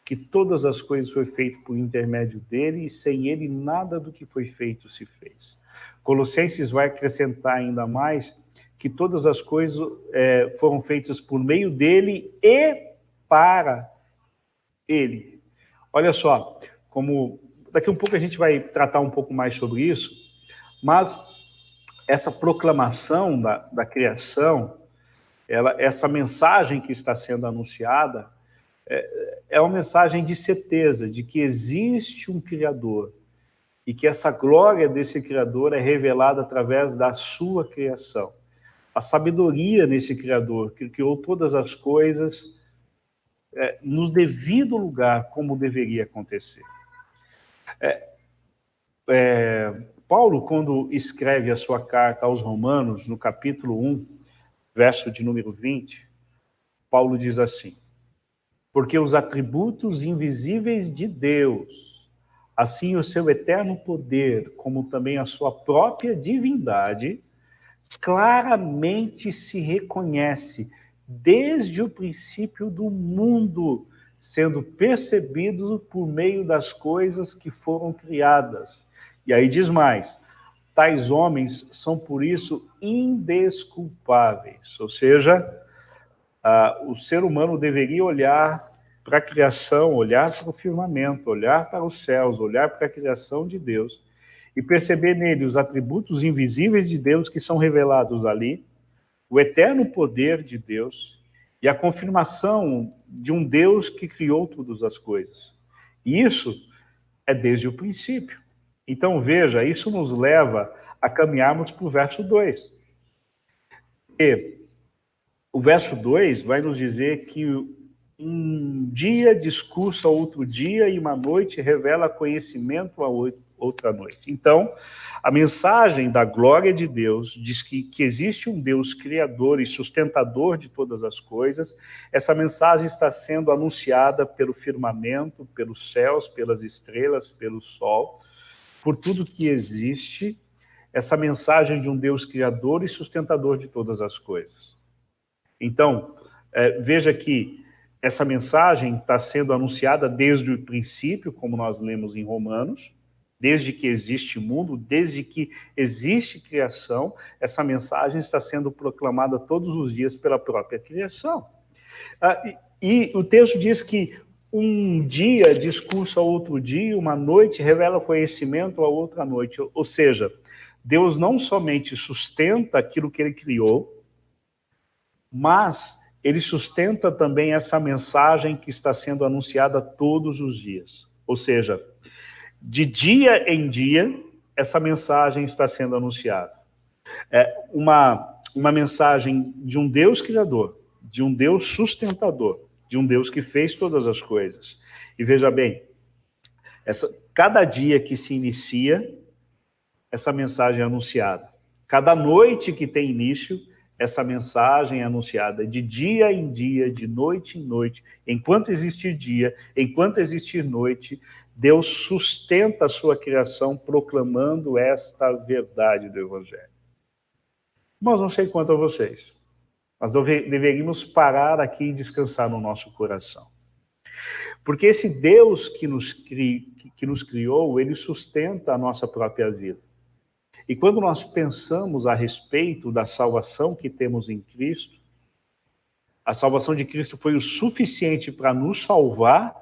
que todas as coisas foram feitas por intermédio dele e sem ele nada do que foi feito se fez. Colossenses vai acrescentar ainda mais que todas as coisas foram feitas por meio dele e para ele. Olha só, como daqui a um pouco a gente vai tratar um pouco mais sobre isso, mas essa proclamação da criação, essa mensagem que está sendo anunciada, é uma mensagem de certeza, de que existe um Criador, e que essa glória desse Criador é revelada através da sua criação. A sabedoria nesse Criador, que criou todas as coisas no devido lugar, como deveria acontecer. Paulo, quando escreve a sua carta aos Romanos, no capítulo 1, verso de número 20, Paulo diz assim, porque os atributos invisíveis de Deus, assim o seu eterno poder, como também a sua própria divindade, claramente se reconhece desde o princípio do mundo, sendo percebidos por meio das coisas que foram criadas. E aí diz mais, tais homens são por isso indesculpáveis. Ou seja, o ser humano deveria olhar para a criação, olhar para o firmamento, olhar para os céus, olhar para a criação de Deus e perceber nele os atributos invisíveis de Deus que são revelados ali, o eterno poder de Deus e a confirmação de um Deus que criou todas as coisas. E isso é desde o princípio. Então, veja, isso nos leva a caminharmos para o verso 2. E o verso 2 vai nos dizer que um dia discursa outro dia e uma noite revela conhecimento a outra noite. Então, a mensagem da glória de Deus diz que existe um Deus criador e sustentador de todas as coisas. Essa mensagem está sendo anunciada pelo firmamento, pelos céus, pelas estrelas, pelo sol, por tudo que existe, essa mensagem de um Deus criador e sustentador de todas as coisas. Então, veja que essa mensagem está sendo anunciada desde o princípio, como nós lemos em Romanos, desde que existe mundo, desde que existe criação, essa mensagem está sendo proclamada todos os dias pela própria criação. E o texto diz que um dia discursa a outro dia, uma noite revela conhecimento a outra noite. Ou seja, Deus não somente sustenta aquilo que ele criou, mas ele sustenta também essa mensagem que está sendo anunciada todos os dias. Ou seja, de dia em dia, essa mensagem está sendo anunciada. É uma mensagem de um Deus criador, de um Deus sustentador, de um Deus que fez todas as coisas. E veja bem, cada dia que se inicia, essa mensagem é anunciada. Cada noite que tem início, essa mensagem é anunciada de dia em dia, de noite em noite. Enquanto existir dia, enquanto existir noite, Deus sustenta a sua criação proclamando esta verdade do Evangelho. Mas não sei quanto a vocês, mas deveríamos parar aqui e descansar no nosso coração. Porque esse Deus que nos criou, ele sustenta a nossa própria vida. E quando nós pensamos a respeito da salvação que temos em Cristo, a salvação de Cristo foi o suficiente para nos salvar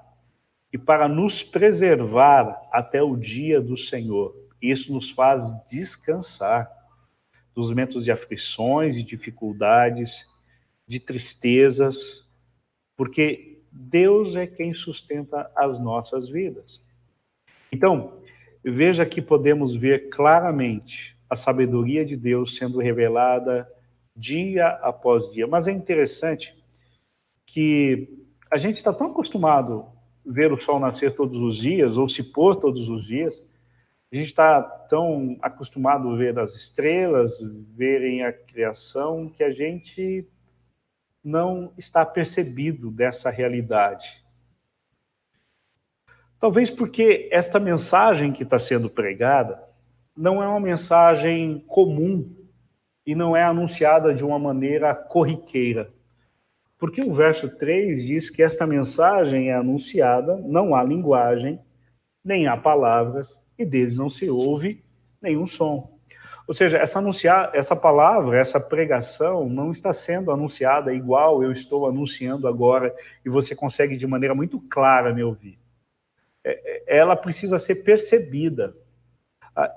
e para nos preservar até o dia do Senhor. Isso nos faz descansar dos momentos de aflições, de dificuldades, de tristezas, porque Deus é quem sustenta as nossas vidas. Então, veja que podemos ver claramente a sabedoria de Deus sendo revelada dia após dia. Mas é interessante que a gente está tão acostumado a ver o sol nascer todos os dias, ou se pôr todos os dias, a gente está tão acostumado a ver as estrelas, verem a criação, que a gente não está percebido dessa realidade. Talvez porque esta mensagem que está sendo pregada não é uma mensagem comum e não é anunciada de uma maneira corriqueira. Porque o verso 3 diz que esta mensagem é anunciada, não há linguagem, nem há palavras, e deles não se ouve nenhum som. Ou seja, essa palavra, essa pregação não está sendo anunciada igual eu estou anunciando agora, e você consegue de maneira muito clara me ouvir. Ela precisa ser percebida.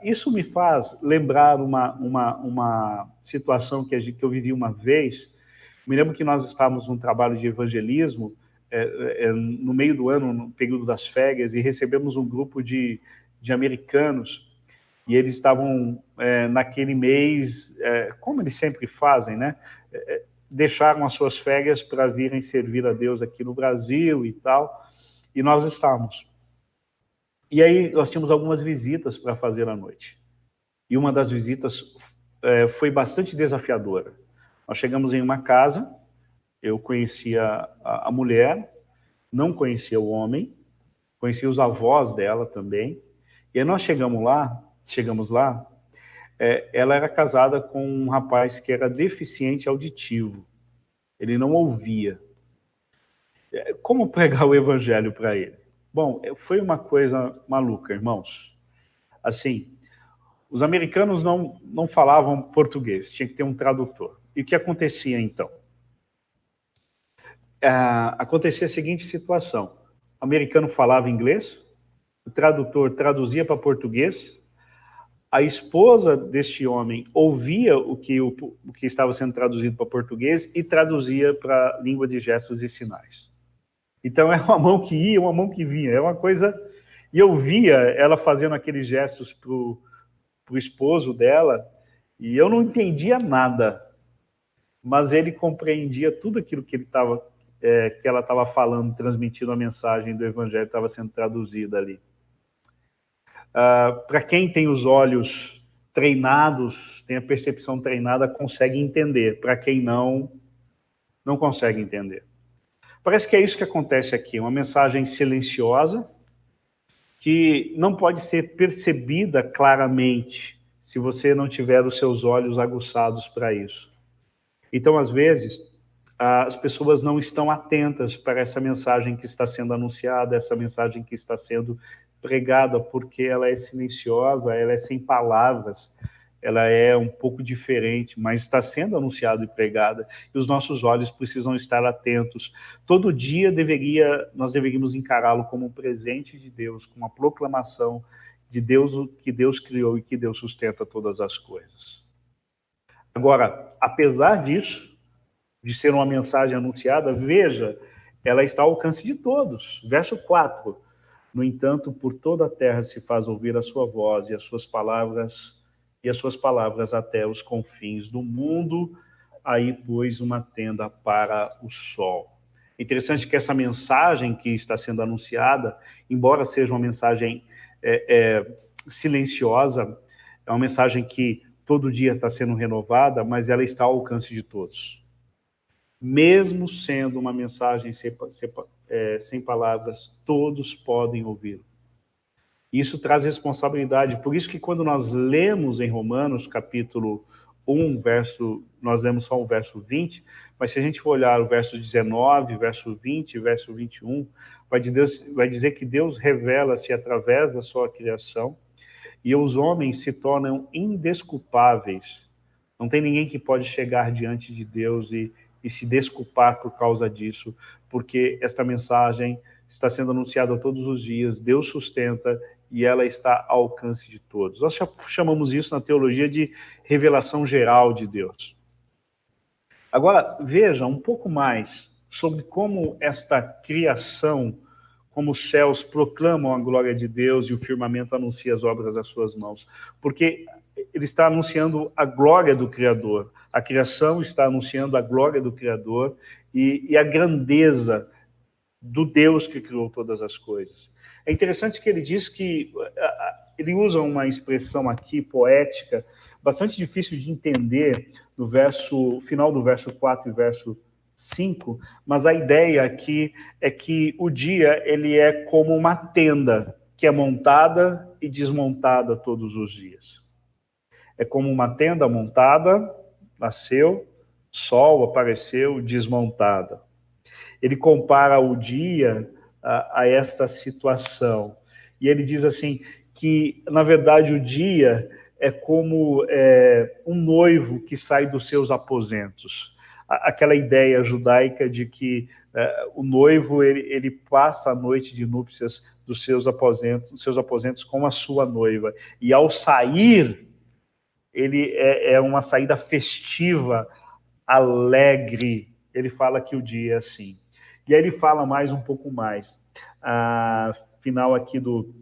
Isso me faz lembrar uma situação que eu vivi uma vez. Me lembro que nós estávamos num trabalho de evangelismo, no meio do ano, no período das férias, e recebemos um grupo de americanos, e eles estavam, naquele mês, como eles sempre fazem, né? Deixaram as suas férias para virem servir a Deus aqui no Brasil e tal, e nós estávamos. E aí nós tínhamos algumas visitas para fazer à noite. E uma das visitas foi bastante desafiadora. Nós chegamos em uma casa, eu conhecia a mulher, não conhecia o homem, conhecia os avós dela também. E aí nós chegamos lá, ela era casada com um rapaz que era deficiente auditivo. Ele não ouvia. Como pregar o evangelho para ele? Bom, foi uma coisa maluca, irmãos. Assim, os americanos não falavam português, tinha que ter um tradutor. E o que acontecia, então? Acontecia a seguinte situação. O americano falava inglês, o tradutor traduzia para português, a esposa deste homem ouvia o que estava sendo traduzido para português e traduzia para língua de gestos e sinais. Então, é uma mão que ia, uma mão que vinha. É uma coisa... E eu via ela fazendo aqueles gestos para o esposo dela, e eu não entendia nada, mas ele compreendia tudo aquilo que ela estava falando, transmitindo a mensagem do Evangelho que estava sendo traduzida ali. Para quem tem os olhos treinados, tem a percepção treinada, consegue entender. Para quem não consegue entender. Parece que é isso que acontece aqui, uma mensagem silenciosa, que não pode ser percebida claramente se você não tiver os seus olhos aguçados para isso. Então, às vezes, as pessoas não estão atentas para essa mensagem que está sendo anunciada, essa mensagem que está sendo pregada, porque ela é silenciosa, ela é sem palavras, ela é um pouco diferente, mas está sendo anunciada e pregada, e os nossos olhos precisam estar atentos. Todo dia nós deveríamos encará-lo como um presente de Deus, como uma proclamação de Deus, que Deus criou e que Deus sustenta todas as coisas. Agora, apesar disso, de ser uma mensagem anunciada, veja, ela está ao alcance de todos. Verso 4. No entanto, por toda a terra se faz ouvir a sua voz e as suas palavras até os confins do mundo. Aí pôs uma tenda para o sol. É interessante que essa mensagem que está sendo anunciada, embora seja uma mensagem silenciosa, é uma mensagem que todo dia está sendo renovada, mas ela está ao alcance de todos. Mesmo sendo uma mensagem sem palavras, todos podem ouvir. Isso traz responsabilidade. Por isso que quando nós lemos em Romanos, capítulo 1, nós lemos só o verso 20, mas se a gente for olhar o verso 19, verso 20, verso 21, vai dizer que Deus revela-se através da sua criação e os homens se tornam indesculpáveis. Não tem ninguém que pode chegar diante de Deus e se desculpar por causa disso, porque esta mensagem está sendo anunciada todos os dias, Deus sustenta e ela está ao alcance de todos. Nós chamamos isso na teologia de revelação geral de Deus. Agora, veja um pouco mais sobre como esta criação, como os céus proclamam a glória de Deus e o firmamento anuncia as obras das suas mãos. Porque ele está anunciando a glória do Criador. A criação está anunciando a glória do Criador e a grandeza do Deus que criou todas as coisas. É interessante que ele diz que ele usa uma expressão aqui poética bastante difícil de entender no final do verso 4 e verso 5, mas a ideia aqui é que o dia ele é como uma tenda que é montada e desmontada todos os dias. É como uma tenda montada, nasceu, sol apareceu, desmontada. Ele compara o dia a esta situação. E ele diz assim, que, na verdade, o dia é como um noivo que sai dos seus aposentos. Aquela ideia judaica de que o noivo ele passa a noite de núpcias dos seus aposentos com a sua noiva. E, ao sair, ele é uma saída festiva, alegre. Ele fala que o dia é assim. E aí ele fala mais um pouco mais. Final aqui do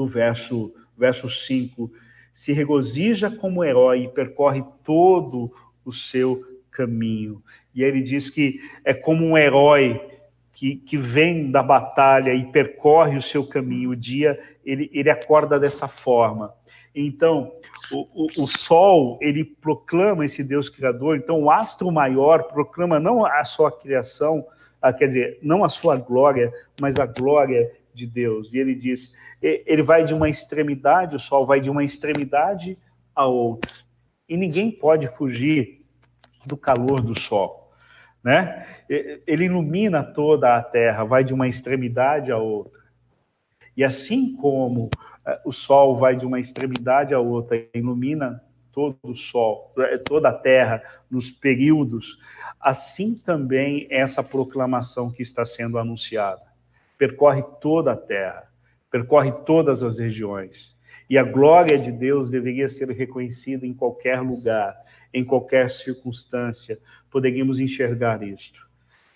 verso 5. Se regozija como herói e percorre todo o seu caminho. E aí ele diz que é como um herói que vem da batalha e percorre o seu caminho. O dia, ele acorda dessa forma. Então, o sol, ele proclama esse Deus criador. Então, o astro maior proclama não a sua criação, quer dizer, não a sua glória, mas a glória de Deus. E ele diz, ele vai de uma extremidade, o sol vai de uma extremidade a outra. E ninguém pode fugir do calor do sol, né? Ele ilumina toda a terra, vai de uma extremidade a outra. E assim como o sol vai de uma extremidade a outra e ilumina todo o sol, toda a terra nos períodos, assim também essa proclamação que está sendo anunciada. Percorre toda a terra, percorre todas as regiões. E a glória de Deus deveria ser reconhecida em qualquer lugar, em qualquer circunstância. Poderíamos enxergar isto.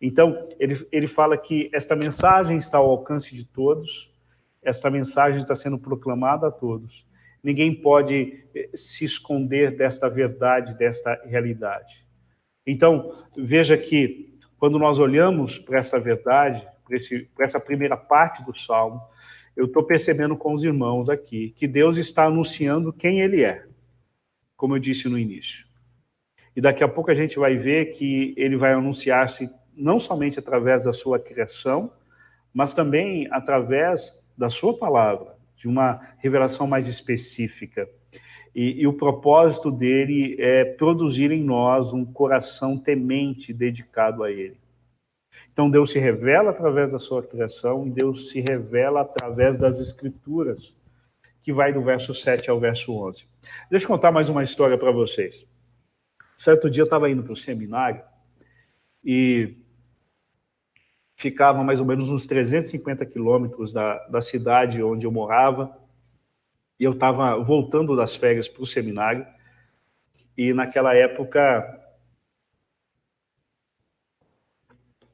Então, ele fala que esta mensagem está ao alcance de todos, esta mensagem está sendo proclamada a todos. Ninguém pode se esconder desta verdade, desta realidade. Então, veja que, quando nós olhamos para essa verdade, para essa primeira parte do Salmo, eu estou percebendo com os irmãos aqui que Deus está anunciando quem Ele é, como eu disse no início. E daqui a pouco a gente vai ver que Ele vai anunciar-se não somente através da sua criação, mas também através da sua palavra, de uma revelação mais específica. E o propósito dele é produzir em nós um coração temente dedicado a ele. Então, Deus se revela através da sua criação e Deus se revela através das Escrituras, que vai do verso 7 ao verso 11. Deixa eu contar mais uma história para vocês. Certo dia eu estava indo para o seminário e ficava mais ou menos uns 350 quilômetros da cidade onde eu morava, e eu estava voltando das férias para o seminário, e naquela época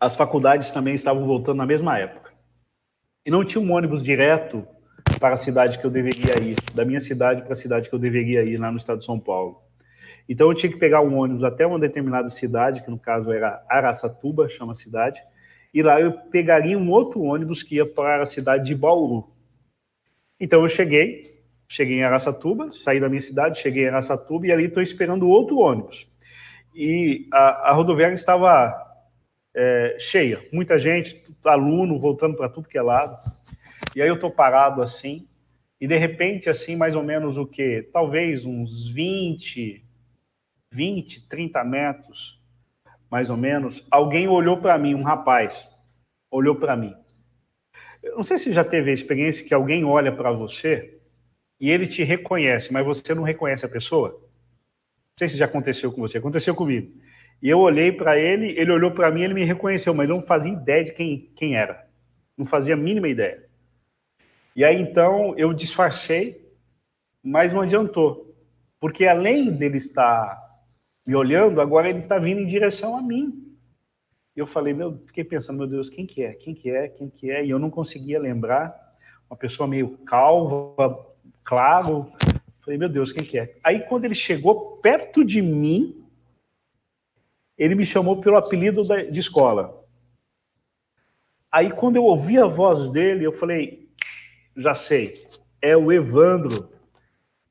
as faculdades também estavam voltando na mesma época. E não tinha um ônibus direto para a cidade que eu deveria ir, da minha cidade para a cidade que eu deveria ir, lá no estado de São Paulo. Então eu tinha que pegar um ônibus até uma determinada cidade, que no caso era Araçatuba, chama a cidade, e lá eu pegaria um outro ônibus que ia para a cidade de Bauru. Então eu cheguei em Araçatuba, saí da minha cidade, cheguei em Araçatuba, e ali estou esperando outro ônibus. E a rodoviária estava cheia, muita gente, aluno voltando para tudo que é lado. E aí eu estou parado assim, e de repente, assim, mais ou menos o quê? Talvez uns 20, 30 metros, mais ou menos, alguém olhou para mim, um rapaz, olhou para mim. Eu não sei se já teve a experiência que alguém olha para você e ele te reconhece, mas você não reconhece a pessoa. Não sei se já aconteceu com você, aconteceu comigo. E eu olhei para ele, ele olhou para mim, ele me reconheceu, mas eu não fazia ideia de quem era. Não fazia a mínima ideia. E aí, então, eu disfarcei, mas não adiantou. Porque além dele estar me olhando, agora ele está vindo em direção a mim. Eu falei, fiquei pensando, meu Deus, quem que é? Quem que é? Quem que é? E eu não conseguia lembrar. Uma pessoa meio calva, claro. Falei, meu Deus, quem que é? Aí, quando ele chegou perto de mim, ele me chamou pelo apelido de escola. Aí, quando eu ouvi a voz dele, eu falei, já sei, é o Evandro.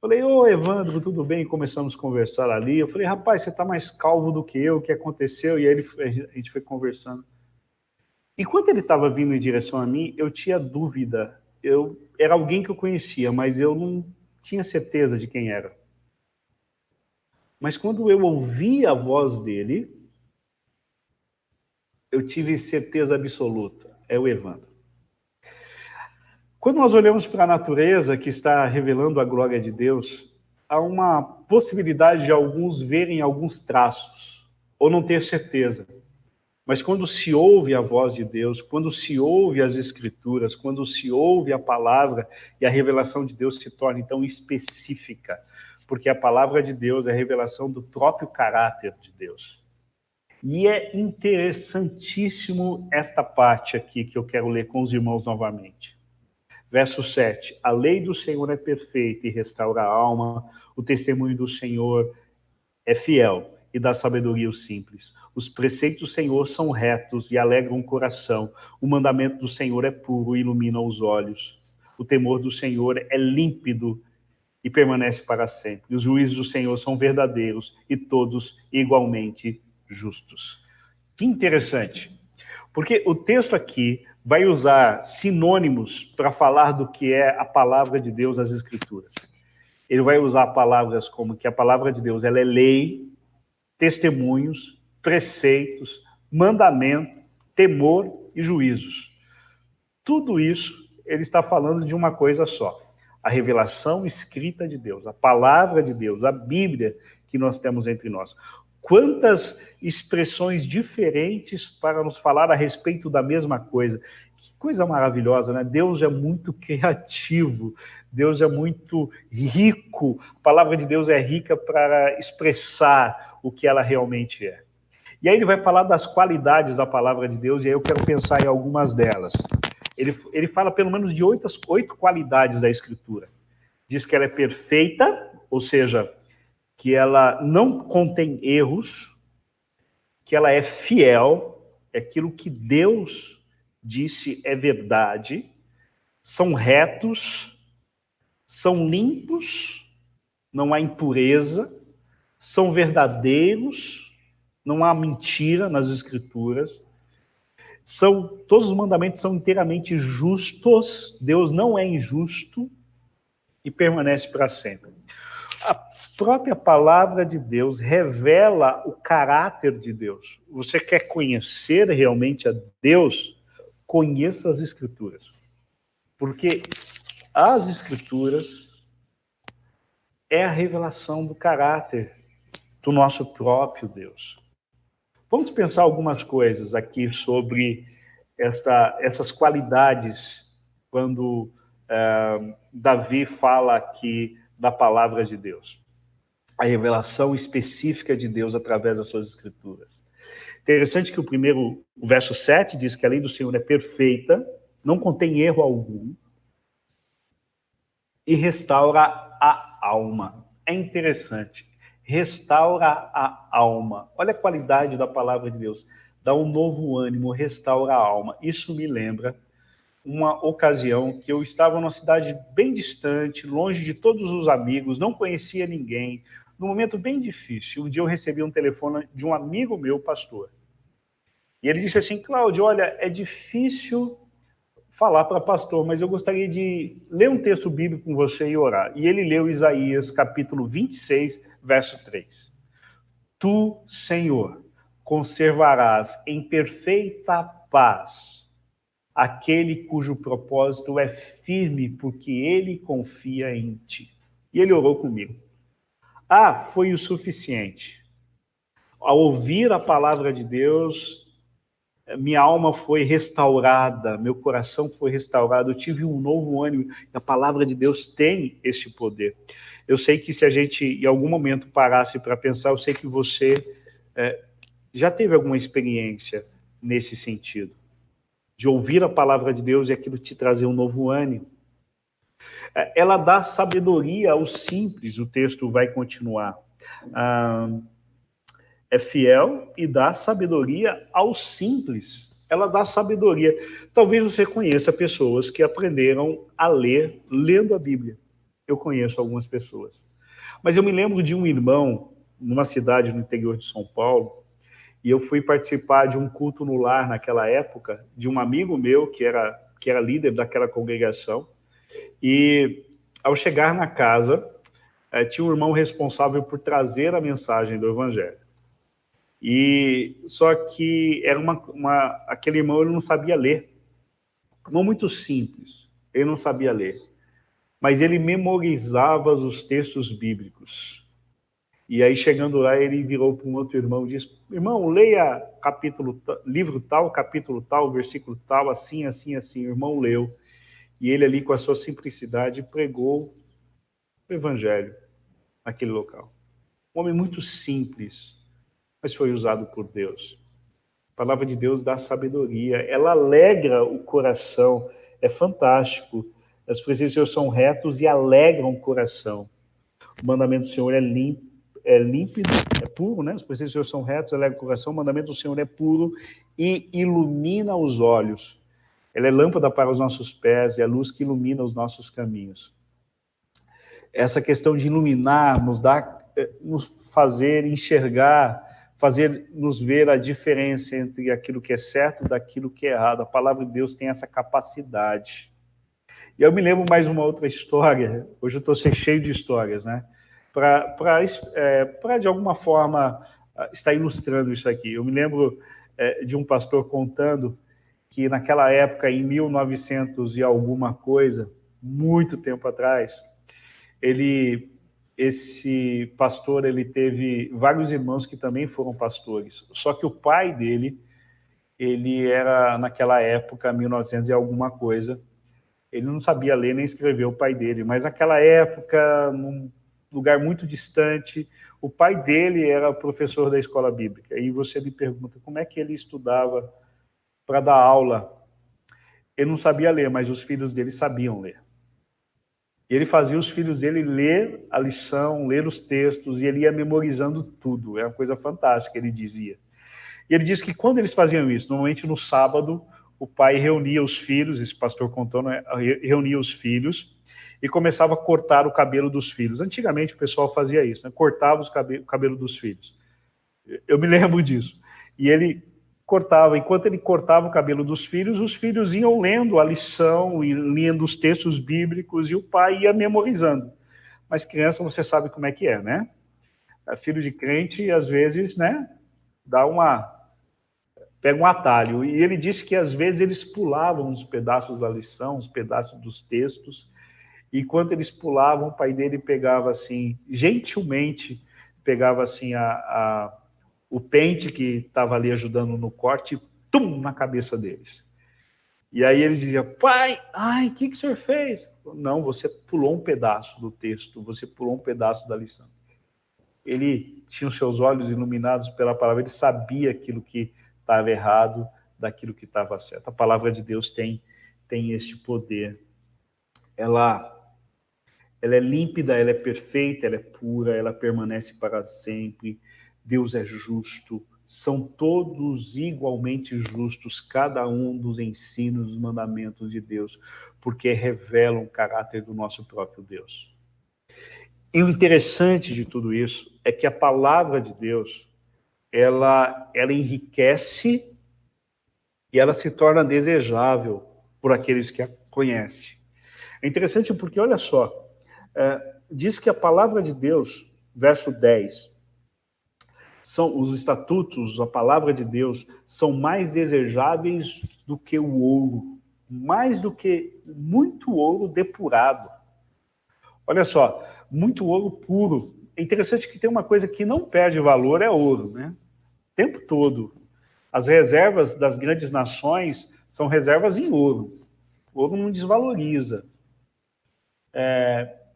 Falei, ô Evandro, tudo bem? Começamos a conversar ali. Eu falei, rapaz, você está mais calvo do que eu, o que aconteceu? E aí a gente foi conversando. Enquanto ele estava vindo em direção a mim, eu tinha dúvida. Era alguém que eu conhecia, mas eu não tinha certeza de quem era. Mas quando eu ouvi a voz dele, eu tive certeza absoluta, é o Evandro. Quando nós olhamos para a natureza que está revelando a glória de Deus, há uma possibilidade de alguns verem alguns traços, ou não ter certeza. Mas quando se ouve a voz de Deus, quando se ouve as Escrituras, quando se ouve a palavra, e a revelação de Deus se torna então específica, porque a palavra de Deus é a revelação do próprio caráter de Deus. E é interessantíssimo esta parte aqui que eu quero ler com os irmãos novamente. Verso 7, a lei do Senhor é perfeita e restaura a alma, o testemunho do Senhor é fiel e dá sabedoria aos simples. Os preceitos do Senhor são retos e alegram o coração. O mandamento do Senhor é puro e ilumina os olhos. O temor do Senhor é límpido e permanece para sempre. Os juízos do Senhor são verdadeiros e todos igualmente justos. Que interessante, porque o texto aqui vai usar sinônimos para falar do que é a palavra de Deus, as Escrituras. Ele vai usar palavras como que a palavra de Deus ela é lei, testemunhos, preceitos, mandamento, temor e juízos. Tudo isso ele está falando de uma coisa só, a revelação escrita de Deus, a palavra de Deus, a Bíblia que nós temos entre nós. Quantas expressões diferentes para nos falar a respeito da mesma coisa. Que coisa maravilhosa, né? Deus é muito criativo, Deus é muito rico, a palavra de Deus é rica para expressar o que ela realmente é. E aí ele vai falar das qualidades da palavra de Deus, e aí eu quero pensar em algumas delas. Ele fala pelo menos de 8 qualidades da Escritura. Diz que ela é perfeita, ou seja, que ela não contém erros, que ela é fiel, é aquilo que Deus disse é verdade, são retos, são limpos, não há impureza, são verdadeiros, não há mentira nas Escrituras, todos os mandamentos são inteiramente justos, Deus não é injusto e permanece para sempre. A própria palavra de Deus revela o caráter de Deus. Você quer conhecer realmente a Deus? Conheça as Escrituras. Porque as Escrituras é a revelação do caráter do nosso próprio Deus. Vamos pensar algumas coisas aqui sobre essas qualidades quando Davi fala aqui da palavra de Deus. A revelação específica de Deus através das suas Escrituras. Interessante que o verso 7 diz que a lei do Senhor é perfeita, não contém erro algum, e restaura a alma. É interessante. Restaura a alma. Olha a qualidade da palavra de Deus. Dá um novo ânimo, restaura a alma. Isso me lembra uma ocasião que eu estava numa cidade bem distante, longe de todos os amigos, não conhecia ninguém, num momento bem difícil. Um dia eu recebi um telefone de um amigo meu, pastor. E ele disse assim: Cláudio, olha, é difícil falar para pastor, mas eu gostaria de ler um texto bíblico com você e orar. E ele leu Isaías, capítulo 26, verso 3. Tu, Senhor, conservarás em perfeita paz aquele cujo propósito é firme, porque ele confia em ti. E ele orou comigo. Foi o suficiente. Ao ouvir a palavra de Deus, minha alma foi restaurada, meu coração foi restaurado, eu tive um novo ânimo. A palavra de Deus tem esse poder. Eu sei que se a gente, em algum momento, parasse para pensar, eu sei que você já teve alguma experiência nesse sentido, de ouvir a palavra de Deus e aquilo te trazer um novo ânimo. Ela dá sabedoria aos simples, o texto vai continuar. É fiel e dá sabedoria aos simples. Ela dá sabedoria. Talvez você conheça pessoas que aprenderam a ler lendo a Bíblia. Eu conheço algumas pessoas. Mas eu me lembro de um irmão, numa cidade no interior de São Paulo, e eu fui participar de um culto no lar naquela época, de um amigo meu que era líder daquela congregação. E ao chegar na casa, tinha um irmão responsável por trazer a mensagem do Evangelho. E só que era aquele irmão, ele não sabia ler. Não muito simples, ele não sabia ler. Mas ele memorizava os textos bíblicos. E aí, chegando lá, ele virou para um outro irmão e disse: irmão, leia livro tal, capítulo tal, versículo tal, assim, assim, assim. O irmão leu. E ele ali, com a sua simplicidade, pregou o Evangelho naquele local. Um homem muito simples, mas foi usado por Deus. A palavra de Deus dá sabedoria, ela alegra o coração, é fantástico. As preceitos do Senhor são retos e alegram o coração. O mandamento do Senhor é límpido, é puro, né? Os preceitos do Senhor são retos, alegram o coração. O mandamento do Senhor é puro e ilumina os olhos. Ela é lâmpada para os nossos pés e a luz que ilumina os nossos caminhos. Essa questão de iluminar nos fazer enxergar, nos ver a diferença entre aquilo que é certo e daquilo que é errado. A palavra de Deus tem essa capacidade. E eu me lembro mais uma outra história. Hoje eu estou cheio de histórias, né? Para de alguma forma estar ilustrando isso aqui. Eu me lembro de um pastor contando que naquela época, em 1900 e alguma coisa, muito tempo atrás, esse pastor, ele teve vários irmãos que também foram pastores. Só que o pai dele, ele era, naquela época, 1900 e alguma coisa, ele não sabia ler nem escrever, o pai dele. Mas naquela época, num lugar muito distante, o pai dele era professor da escola bíblica. E você me pergunta, como é que ele estudava para dar aula? Ele não sabia ler, mas os filhos dele sabiam ler. E ele fazia os filhos dele ler a lição, ler os textos, e ele ia memorizando tudo. É uma coisa fantástica, ele dizia. E ele disse que quando eles faziam isso, normalmente no sábado, o pai reunia os filhos, esse pastor contando, reunia os filhos e começava a cortar o cabelo dos filhos. Antigamente o pessoal fazia isso, né? Cortava o cabelo dos filhos. Eu me lembro disso. E ele cortava, enquanto ele cortava o cabelo dos filhos, os filhos iam lendo a lição e lendo os textos bíblicos e o pai ia memorizando. Mas criança, você sabe como é que é, né? Filho de crente, às vezes, né, pega um atalho. E ele disse que às vezes eles pulavam uns pedaços da lição, uns pedaços dos textos, e enquanto eles pulavam, o pai dele pegava assim, gentilmente, pegava assim o pente que estava ali ajudando no corte, tum, na cabeça deles. E aí ele dizia: pai, o que o senhor fez? Não, você pulou um pedaço do texto, você pulou um pedaço da lição. ele tinha os seus olhos iluminados pela palavra, ele sabia aquilo que estava errado, daquilo que estava certo. A palavra de Deus tem este poder. Ela é límpida, ela é perfeita, ela é pura, ela permanece para sempre. Deus é justo, são todos igualmente justos, cada um dos ensinos, dos mandamentos de Deus, porque revelam o caráter do nosso próprio Deus. E o interessante de tudo isso é que a palavra de Deus, ela enriquece e ela se torna desejável por aqueles que a conhecem. É interessante porque, olha só, diz que a palavra de Deus, verso 10, são os estatutos, a palavra de Deus, são mais desejáveis do que o ouro, mais do que muito ouro depurado. Olha só, muito ouro puro. É interessante que tem uma coisa que não perde valor, é ouro, né? O tempo todo. As reservas das grandes nações são reservas em ouro. O ouro não desvaloriza.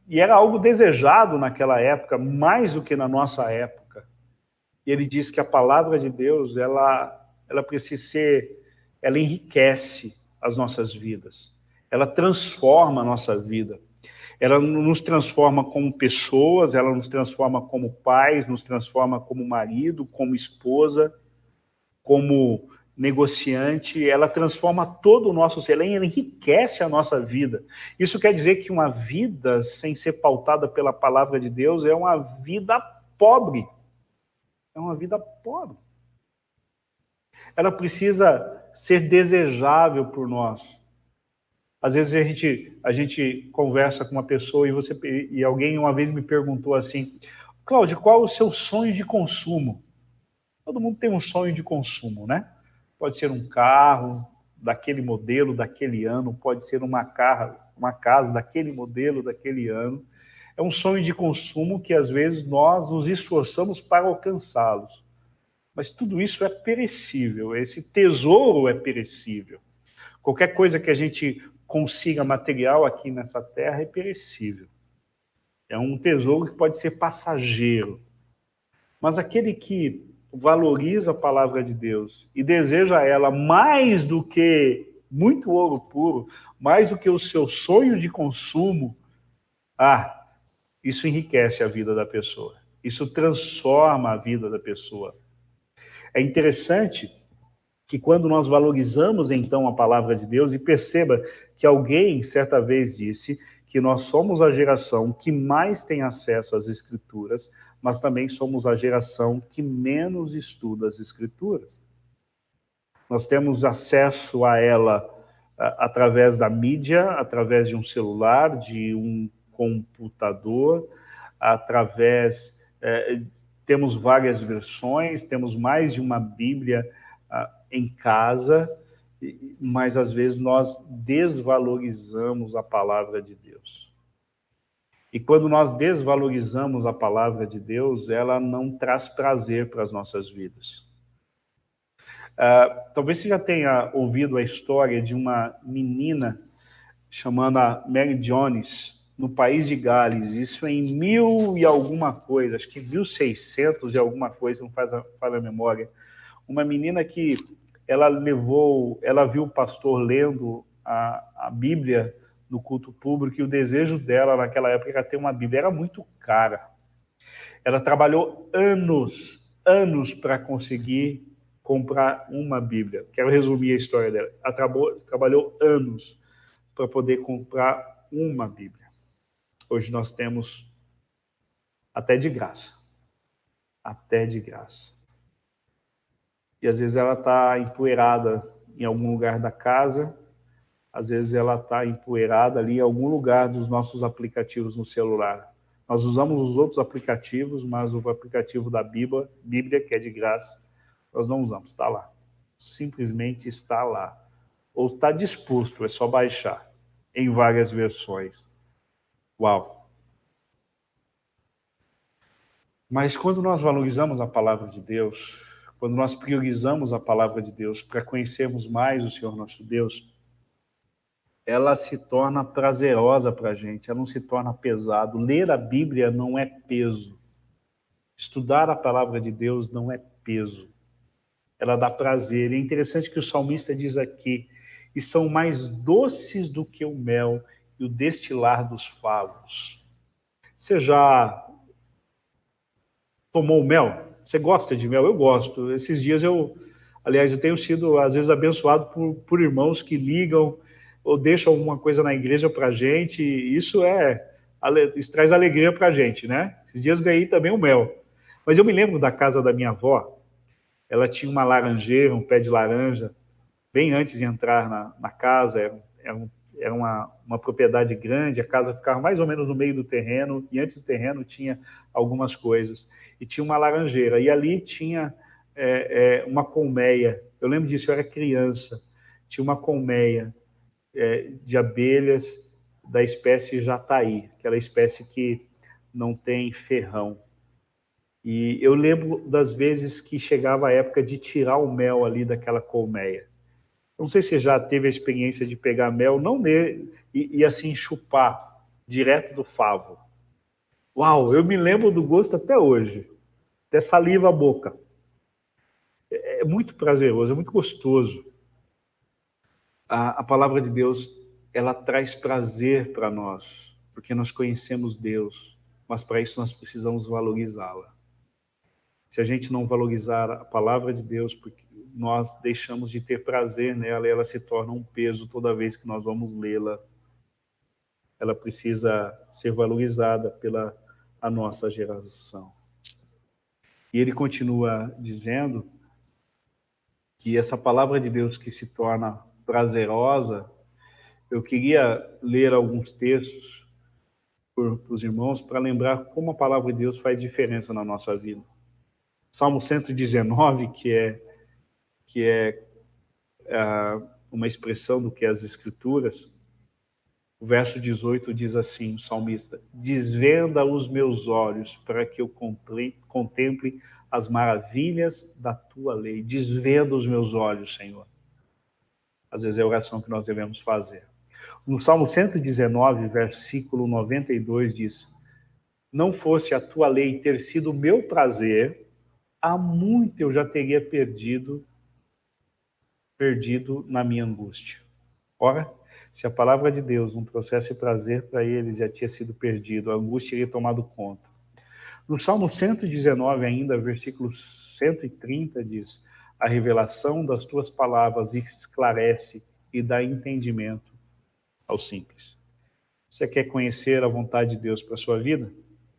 E era algo desejado naquela época, mais do que na nossa época. E ele diz que a palavra de Deus, ela precisa ser, ela enriquece as nossas vidas. Ela transforma a nossa vida. Ela nos transforma como pessoas, ela nos transforma como pais, nos transforma como marido, como esposa, como negociante, ela transforma todo o nosso ser, ela enriquece a nossa vida. Isso quer dizer que uma vida sem ser pautada pela palavra de Deus é uma vida pobre. É uma vida pobre. Ela precisa ser desejável por nós. Às vezes a gente conversa com uma pessoa e alguém uma vez me perguntou assim: Cláudio, qual é o seu sonho de consumo? Todo mundo tem um sonho de consumo, né? Pode ser um carro daquele modelo, daquele ano, pode ser uma casa daquele modelo, daquele ano. É um sonho de consumo que às vezes nós nos esforçamos para alcançá-los. Mas tudo isso é perecível, esse tesouro é perecível. Qualquer coisa que a gente consiga material aqui nessa terra é perecível. É um tesouro que pode ser passageiro. Mas aquele que valoriza a palavra de Deus e deseja ela mais do que muito ouro puro, mais do que o seu sonho de consumo, isso enriquece a vida da pessoa. Isso transforma a vida da pessoa. É interessante que quando nós valorizamos então a palavra de Deus, e perceba que alguém certa vez disse que nós somos a geração que mais tem acesso às Escrituras, mas também somos a geração que menos estuda as Escrituras. Nós temos acesso a ela através da mídia, através de um celular, de um computador, temos várias versões, temos mais de uma Bíblia em casa, mas às vezes nós desvalorizamos a palavra de Deus. E quando nós desvalorizamos a palavra de Deus, ela não traz prazer para as nossas vidas. Talvez você já tenha ouvido a história de uma menina chamada Mary Jones, no país de Gales, isso em 1000 e alguma coisa, acho que 1600 e alguma coisa, não faz a memória. Uma menina que ela viu o pastor lendo a Bíblia no culto público, e o desejo dela naquela época era ter uma Bíblia, era muito cara. Ela trabalhou anos para conseguir comprar uma Bíblia. Quero resumir a história dela. Ela trabalhou anos para poder comprar uma Bíblia. Hoje nós temos até de graça. Até de graça. E às vezes ela está empoeirada em algum lugar da casa, às vezes ela está empoeirada ali em algum lugar dos nossos aplicativos no celular. Nós usamos os outros aplicativos, mas o aplicativo da Bíblia, que é de graça, nós não usamos, está lá. Simplesmente está lá. Ou está disposto, é só baixar, em várias versões. Uau! Mas quando nós valorizamos a palavra de Deus, quando nós priorizamos a palavra de Deus para conhecermos mais o Senhor nosso Deus, ela se torna prazerosa para a gente, ela não se torna pesado. Ler a Bíblia não é peso. Estudar a palavra de Deus não é peso, ela dá prazer. E é interessante que o salmista diz aqui, e são mais doces do que o mel e o destilar dos favos. Você já tomou mel? Você gosta de mel? Eu gosto. Esses dias eu tenho sido, às vezes, abençoado por irmãos que ligam ou deixam alguma coisa na igreja pra gente, e isso traz alegria pra gente, né? Esses dias ganhei também o mel. Mas eu me lembro da casa da minha avó, ela tinha uma laranjeira, um pé de laranja, bem antes de entrar na casa, era uma propriedade grande, a casa ficava mais ou menos no meio do terreno, e antes do terreno tinha algumas coisas. E tinha uma laranjeira, e ali tinha uma colmeia. Eu lembro disso, eu era criança. Tinha uma colmeia de abelhas da espécie jataí, aquela espécie que não tem ferrão. E eu lembro das vezes que chegava a época de tirar o mel ali daquela colmeia. Não sei se você já teve a experiência de pegar mel, não e assim chupar direto do favo. Uau, eu me lembro do gosto até hoje. Até saliva a boca. É muito prazeroso, é muito gostoso. A palavra de Deus, ela traz prazer para nós, porque nós conhecemos Deus, mas para isso nós precisamos valorizá-la. Se a gente não valorizar a palavra de Deus, porque nós deixamos de ter prazer nela e ela se torna um peso toda vez que nós vamos lê-la. Ela precisa ser valorizada pela a nossa geração. E ele continua dizendo que essa palavra de Deus que se torna prazerosa, eu queria ler alguns textos para os irmãos para lembrar como a palavra de Deus faz diferença na nossa vida. Salmo 119, que é uma expressão do que é as Escrituras, o verso 18 diz assim, o salmista: desvenda os meus olhos para que eu contemple as maravilhas da tua lei. Desvenda os meus olhos, Senhor. Às vezes é a oração que nós devemos fazer. No Salmo 119, versículo 92 diz: não fosse a tua lei ter sido o meu prazer, há muito eu já teria perdido na minha angústia. Ora, se a palavra de Deus não trouxesse prazer para eles, já tinha sido perdido, a angústia teria tomado conta. No Salmo 119 ainda, versículo 130 diz: a revelação das tuas palavras esclarece e dá entendimento aos simples. Você quer conhecer a vontade de Deus para a sua vida?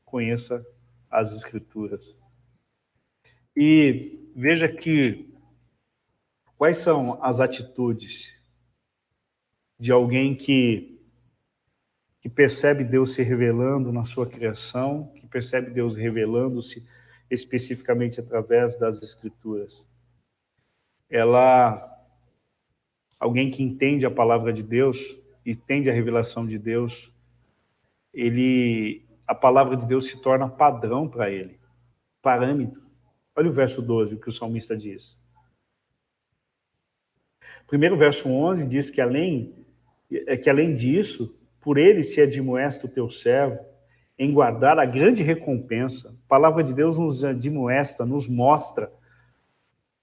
Conheça as Escrituras. E veja que quais são as atitudes de alguém que percebe Deus se revelando na sua criação, que percebe Deus revelando-se especificamente através das Escrituras. Alguém que entende a palavra de Deus, entende a revelação de Deus, a palavra de Deus se torna padrão para ele, parâmetro. Olha o verso 12, o que o salmista diz. Primeiro, verso 11 diz que além disso, por ele se admoesta o teu servo em guardar a grande recompensa. A palavra de Deus nos admoesta, nos mostra.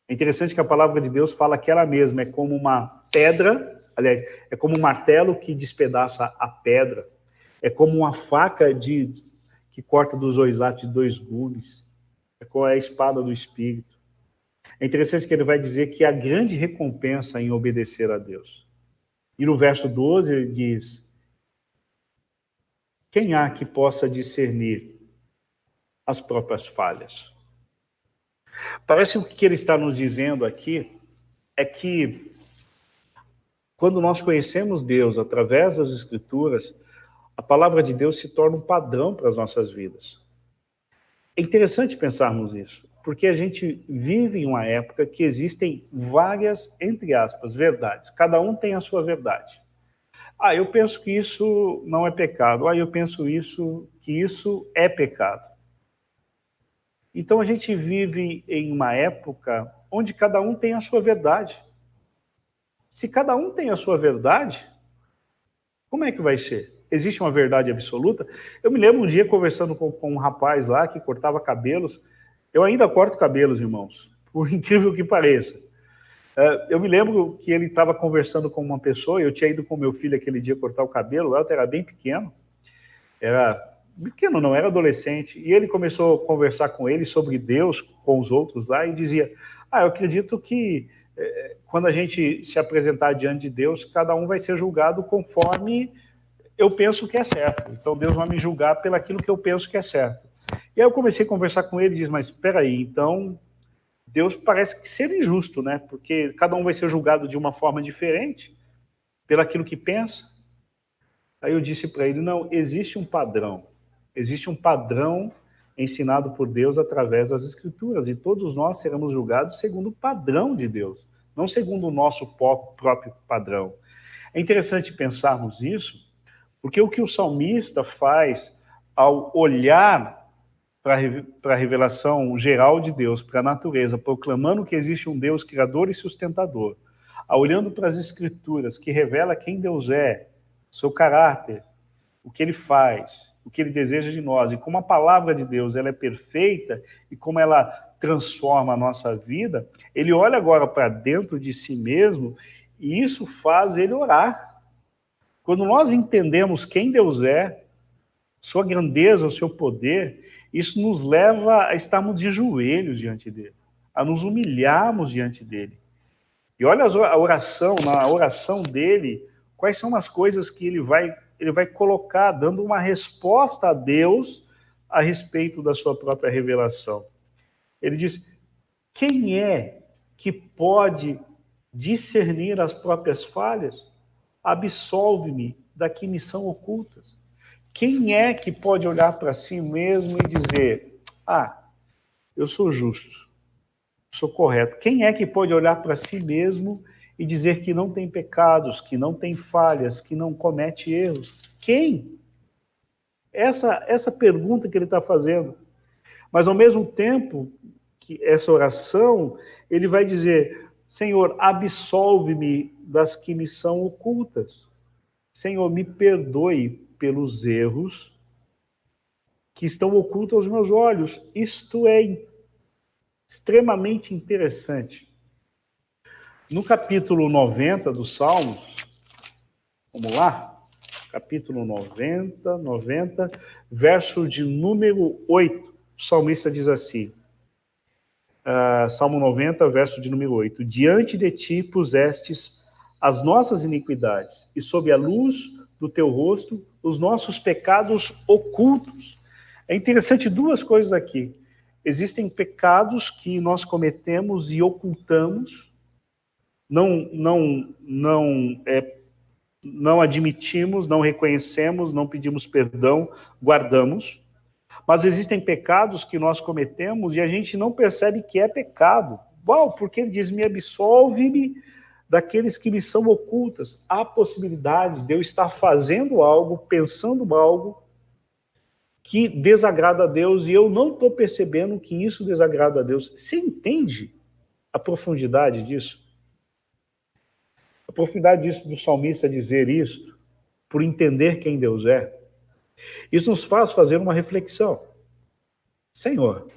É interessante que a palavra de Deus fala que ela mesma é como uma pedra, aliás, é como um martelo que despedaça a pedra, é como uma faca que corta dos dois lados de dois gumes, é como a espada do Espírito. É interessante que ele vai dizer que há grande recompensa em obedecer a Deus. E no verso 12 ele diz: quem há que possa discernir as próprias falhas? Parece que o que ele está nos dizendo aqui é que quando nós conhecemos Deus através das Escrituras, a palavra de Deus se torna um padrão para as nossas vidas. É interessante pensarmos isso, porque a gente vive em uma época que existem várias, entre aspas, verdades. Cada um tem a sua verdade. Eu penso que isso não é pecado. Eu penso que isso é pecado. Então a gente vive em uma época onde cada um tem a sua verdade. Se cada um tem a sua verdade, como é que vai ser? existe uma verdade absoluta. Eu me lembro um dia conversando com um rapaz lá que cortava cabelos. Eu ainda corto cabelos, irmãos, por incrível que pareça. Eu me lembro que ele estava conversando com uma pessoa, eu tinha ido com meu filho aquele dia cortar o cabelo, o Elton era bem pequeno, não, era adolescente, e ele começou a conversar com ele sobre Deus, com os outros lá, e dizia, eu acredito que quando a gente se apresentar diante de Deus, cada um vai ser julgado conforme eu penso que é certo. Então Deus vai me julgar pelaquilo que eu penso que é certo. E aí eu comecei a conversar com ele e disse, mas espera aí, então Deus parece que ser injusto, né? Porque cada um vai ser julgado de uma forma diferente pelaquilo que pensa. Aí eu disse para ele, não, existe um padrão ensinado por Deus através das Escrituras, e todos nós seremos julgados segundo o padrão de Deus, não segundo o nosso próprio padrão. É interessante pensarmos isso, porque o que o salmista faz ao olhar para a revelação geral de Deus, para a natureza, proclamando que existe um Deus criador e sustentador, olhando para as Escrituras, que revela quem Deus é, seu caráter, o que ele faz, o que ele deseja de nós, e como a palavra de Deus ela é perfeita, e como ela transforma a nossa vida, ele olha agora para dentro de si mesmo, e isso faz ele orar. Quando nós entendemos quem Deus é, sua grandeza, o seu poder, isso nos leva a estarmos de joelhos diante dele, a nos humilharmos diante dele. E olha a oração, na oração dele, quais são as coisas que ele vai colocar, dando uma resposta a Deus a respeito da sua própria revelação. Ele diz, quem é que pode discernir as próprias falhas? Absolve-me da que me são ocultas. Quem é que pode olhar para si mesmo e dizer, eu sou justo, sou correto? Quem é que pode olhar para si mesmo e dizer que não tem pecados, que não tem falhas, que não comete erros? Quem? Essa pergunta que ele está fazendo. Mas, ao mesmo tempo, que essa oração, ele vai dizer, Senhor, absolve-me das que me são ocultas. Senhor, me perdoe pelos erros que estão ocultos aos meus olhos. Isto é extremamente interessante. No capítulo 90 dos Salmos, vamos lá, capítulo 90, verso de número 8, o salmista diz assim, Salmo 90, verso de número 8, diante de ti pusestes as nossas iniquidades, e sob a luz do teu rosto, os nossos pecados ocultos. É interessante duas coisas aqui. Existem pecados que nós cometemos e ocultamos, não admitimos, não reconhecemos, não pedimos perdão, guardamos. Mas existem pecados que nós cometemos e a gente não percebe que é pecado. Porque ele diz, me absolve-me daqueles que me são ocultas. Há possibilidade de eu estar fazendo algo, pensando algo que desagrada a Deus e eu não estou percebendo que isso desagrada a Deus. Você entende a profundidade disso? A profundidade disso do salmista dizer isto, por entender quem Deus é. Isso nos faz fazer uma reflexão. Senhor,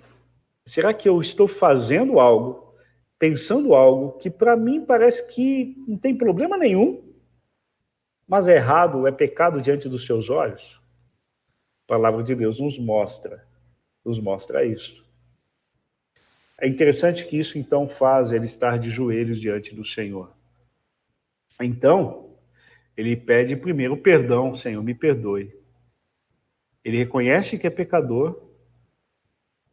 será que eu estou fazendo algo, pensando algo que para mim parece que não tem problema nenhum, mas é errado, é pecado diante dos seus olhos? A palavra de Deus nos mostra isso. É interessante que isso então faz ele estar de joelhos diante do Senhor. Então, ele pede primeiro perdão, Senhor, me perdoe. Ele reconhece que é pecador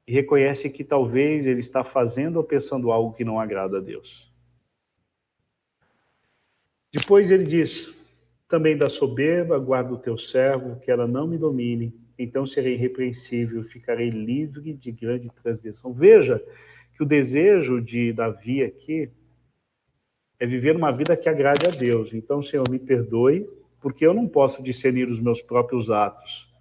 e reconhece que talvez ele está fazendo ou pensando algo que não agrada a Deus. Depois ele diz, também da soberba guarda o teu servo, que ela não me domine, então serei irrepreensível, ficarei livre de grande transgressão. Veja que o desejo de Davi aqui é viver uma vida que agrade a Deus. Então, Senhor, me perdoe, porque eu não posso discernir os meus próprios atos.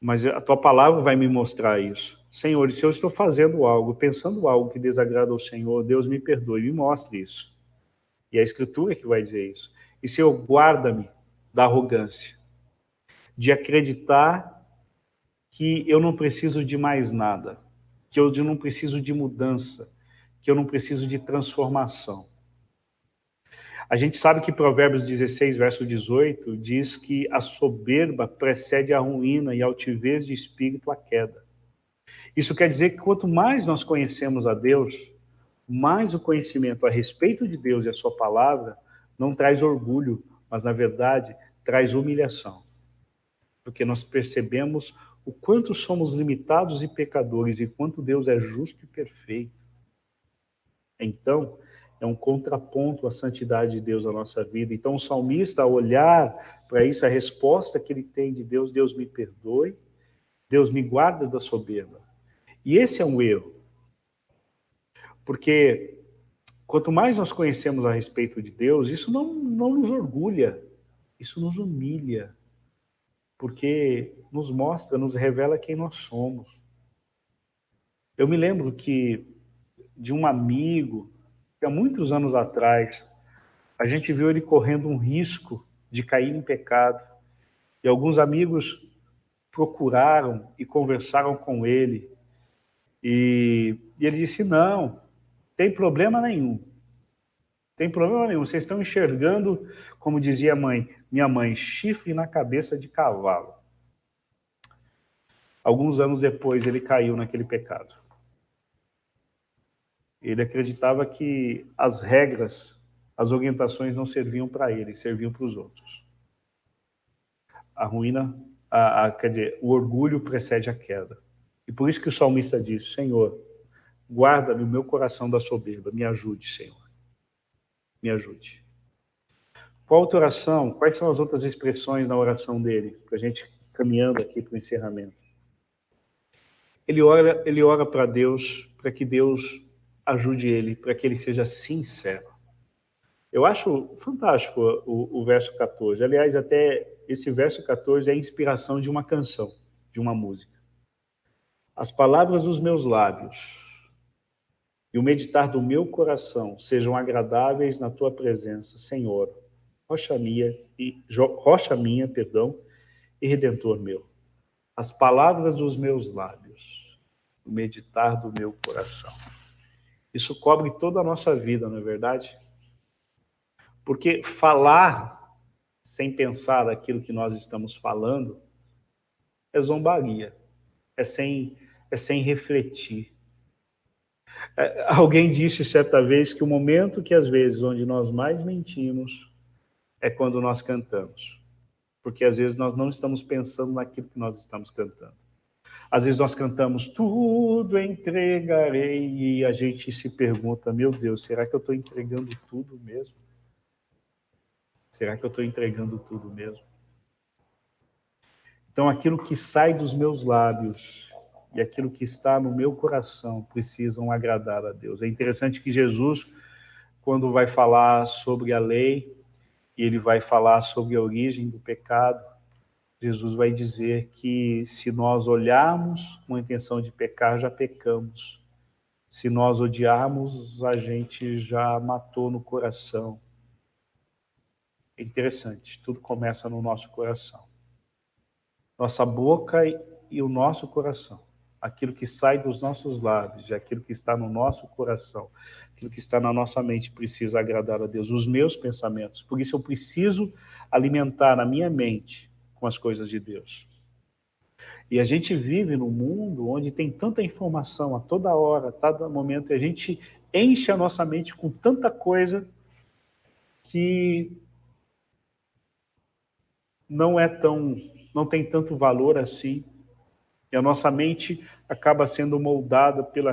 Mas a tua palavra vai me mostrar isso. Senhor, se eu estou fazendo algo, pensando algo que desagrada ao Senhor, Deus me perdoe, me mostre isso. E a Escritura é que vai dizer isso. E Senhor, guarda-me da arrogância. de acreditar que eu não preciso de mais nada, que eu não preciso de mudança, que eu não preciso de transformação. A gente sabe que Provérbios 16, verso 18, diz que a soberba precede a ruína e a altivez de espírito a queda. Isso quer dizer que quanto mais nós conhecemos a Deus, mais o conhecimento a respeito de Deus e a sua palavra não traz orgulho, mas, na verdade, traz humilhação. Porque nós percebemos o quanto somos limitados e pecadores e quanto Deus é justo e perfeito. Então, é um contraponto à santidade de Deus na nossa vida. Então, o salmista, ao olhar para isso, a resposta que ele tem de Deus, Deus me perdoe, Deus me guarda da soberba. E esse é um erro. Porque quanto mais nós conhecemos a respeito de Deus, isso não nos orgulha, isso nos humilha. Porque nos mostra, nos revela quem nós somos. Eu me lembro de um amigo, que há muitos anos atrás, a gente viu ele correndo um risco de cair em pecado. E alguns amigos procuraram e conversaram com ele. E ele disse, não, tem problema nenhum. Tem problema nenhum. Vocês estão enxergando, como dizia minha mãe, chifre na cabeça de cavalo. Alguns anos depois, ele caiu naquele pecado. Ele acreditava que as regras, as orientações não serviam para ele, serviam para os outros. A ruína, quer dizer, o orgulho precede a queda. E por isso que o salmista diz, Senhor, guarda-me o meu coração da soberba, me ajude, Senhor. Me ajude. Qual outra oração? Quais são as outras expressões na oração dele? Para a gente caminhando aqui para o encerramento. Ele ora para Deus, para que Deus ajude ele, para que ele seja sincero. Eu acho fantástico o verso 14. Aliás, até esse verso 14 é a inspiração de uma canção, de uma música. As palavras dos meus lábios e o meditar do meu coração sejam agradáveis na tua presença, Senhor, rocha minha, e redentor meu. As palavras dos meus lábios, o meditar do meu coração. Isso cobre toda a nossa vida, não é verdade? Porque falar sem pensar aquilo que nós estamos falando é zombaria, é sem refletir. Alguém disse certa vez que o momento que às vezes onde nós mais mentimos é quando nós cantamos. Porque às vezes nós não estamos pensando naquilo que nós estamos cantando. Às vezes nós cantamos, tudo entregarei, e a gente se pergunta, meu Deus, será que eu estou entregando tudo mesmo? Será que eu estou entregando tudo mesmo? Então aquilo que sai dos meus lábios e aquilo que está no meu coração precisam agradar a Deus. É interessante que Jesus, quando vai falar sobre a lei, e ele vai falar sobre a origem do pecado, Jesus vai dizer que se nós olharmos com a intenção de pecar, já pecamos. Se nós odiarmos, a gente já matou no coração. É interessante, tudo começa no nosso coração. Nossa boca e o nosso coração. Aquilo que sai dos nossos lábios e aquilo que está no nosso coração, aquilo que está na nossa mente precisa agradar a Deus. Os meus pensamentos. Por isso eu preciso alimentar na minha mente com as coisas de Deus. E a gente vive num mundo onde tem tanta informação a toda hora, a todo momento, e a gente enche a nossa mente com tanta coisa que não tem tanto valor assim. E a nossa mente acaba sendo moldada pelo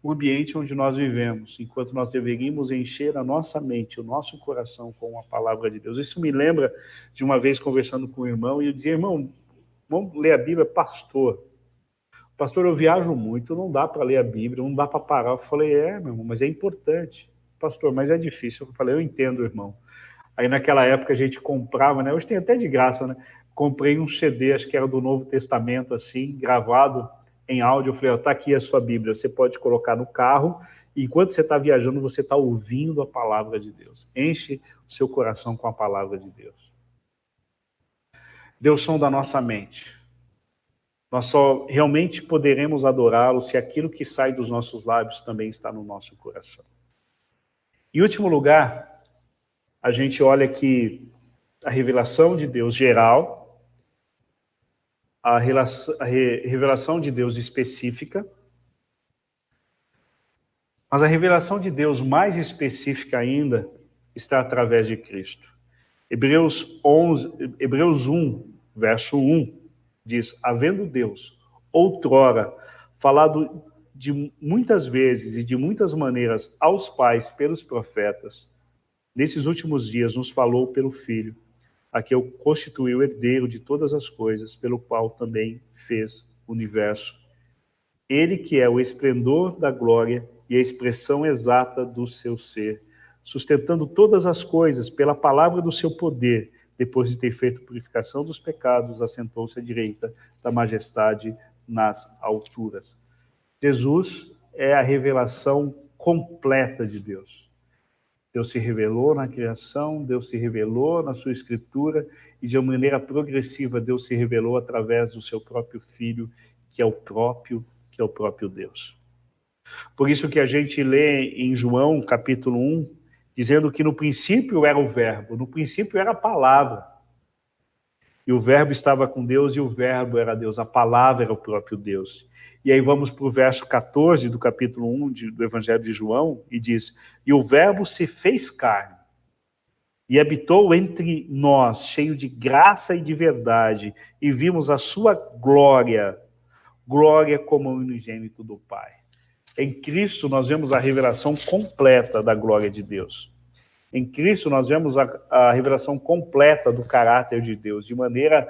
ambiente onde nós vivemos, enquanto nós deveríamos encher a nossa mente, o nosso coração com a palavra de Deus. Isso me lembra de uma vez conversando com um irmão, e eu dizia, irmão, vamos ler a Bíblia, pastor, eu viajo muito, não dá para ler a Bíblia, não dá para parar. Eu falei, meu irmão, mas é importante. Pastor, mas é difícil. Eu falei, eu entendo, irmão. Aí naquela época a gente comprava, né? Hoje tem até de graça, né? Comprei um CD, acho que era do Novo Testamento, assim, gravado em áudio. Eu falei, tá aqui a sua Bíblia, você pode colocar no carro, e enquanto você está viajando, você está ouvindo a palavra de Deus. Enche o seu coração com a palavra de Deus. Deus sonda a nossa mente. Nós só realmente poderemos adorá-lo se aquilo que sai dos nossos lábios também está no nosso coração. Em último lugar, a gente olha aqui a revelação de Deus geral, a revelação de Deus específica, mas a revelação de Deus mais específica ainda está através de Cristo. Hebreus 1, verso 1, diz: havendo Deus, outrora, falado de muitas vezes e de muitas maneiras aos pais pelos profetas, nesses últimos dias nos falou pelo Filho, a que o constituiu herdeiro de todas as coisas, pelo qual também fez o universo. Ele que é o esplendor da glória e a expressão exata do seu ser, sustentando todas as coisas pela palavra do seu poder, depois de ter feito purificação dos pecados, assentou-se à direita da majestade nas alturas. Jesus é a revelação completa de Deus. Deus se revelou na criação, Deus se revelou na sua escritura, e de uma maneira progressiva Deus se revelou através do seu próprio Filho, que é o próprio Deus. Por isso que a gente lê em João, capítulo 1, dizendo que no princípio era o verbo, no princípio era a palavra. E o verbo estava com Deus e o verbo era Deus, a palavra era o próprio Deus. E aí vamos para o verso 14 do capítulo 1 do Evangelho de João, e diz: e o verbo se fez carne e habitou entre nós, cheio de graça e de verdade, e vimos a sua glória, glória como o unigênito do Pai. Em Cristo nós vemos a revelação completa da glória de Deus. Em Cristo nós vemos a revelação completa do caráter de Deus, de maneira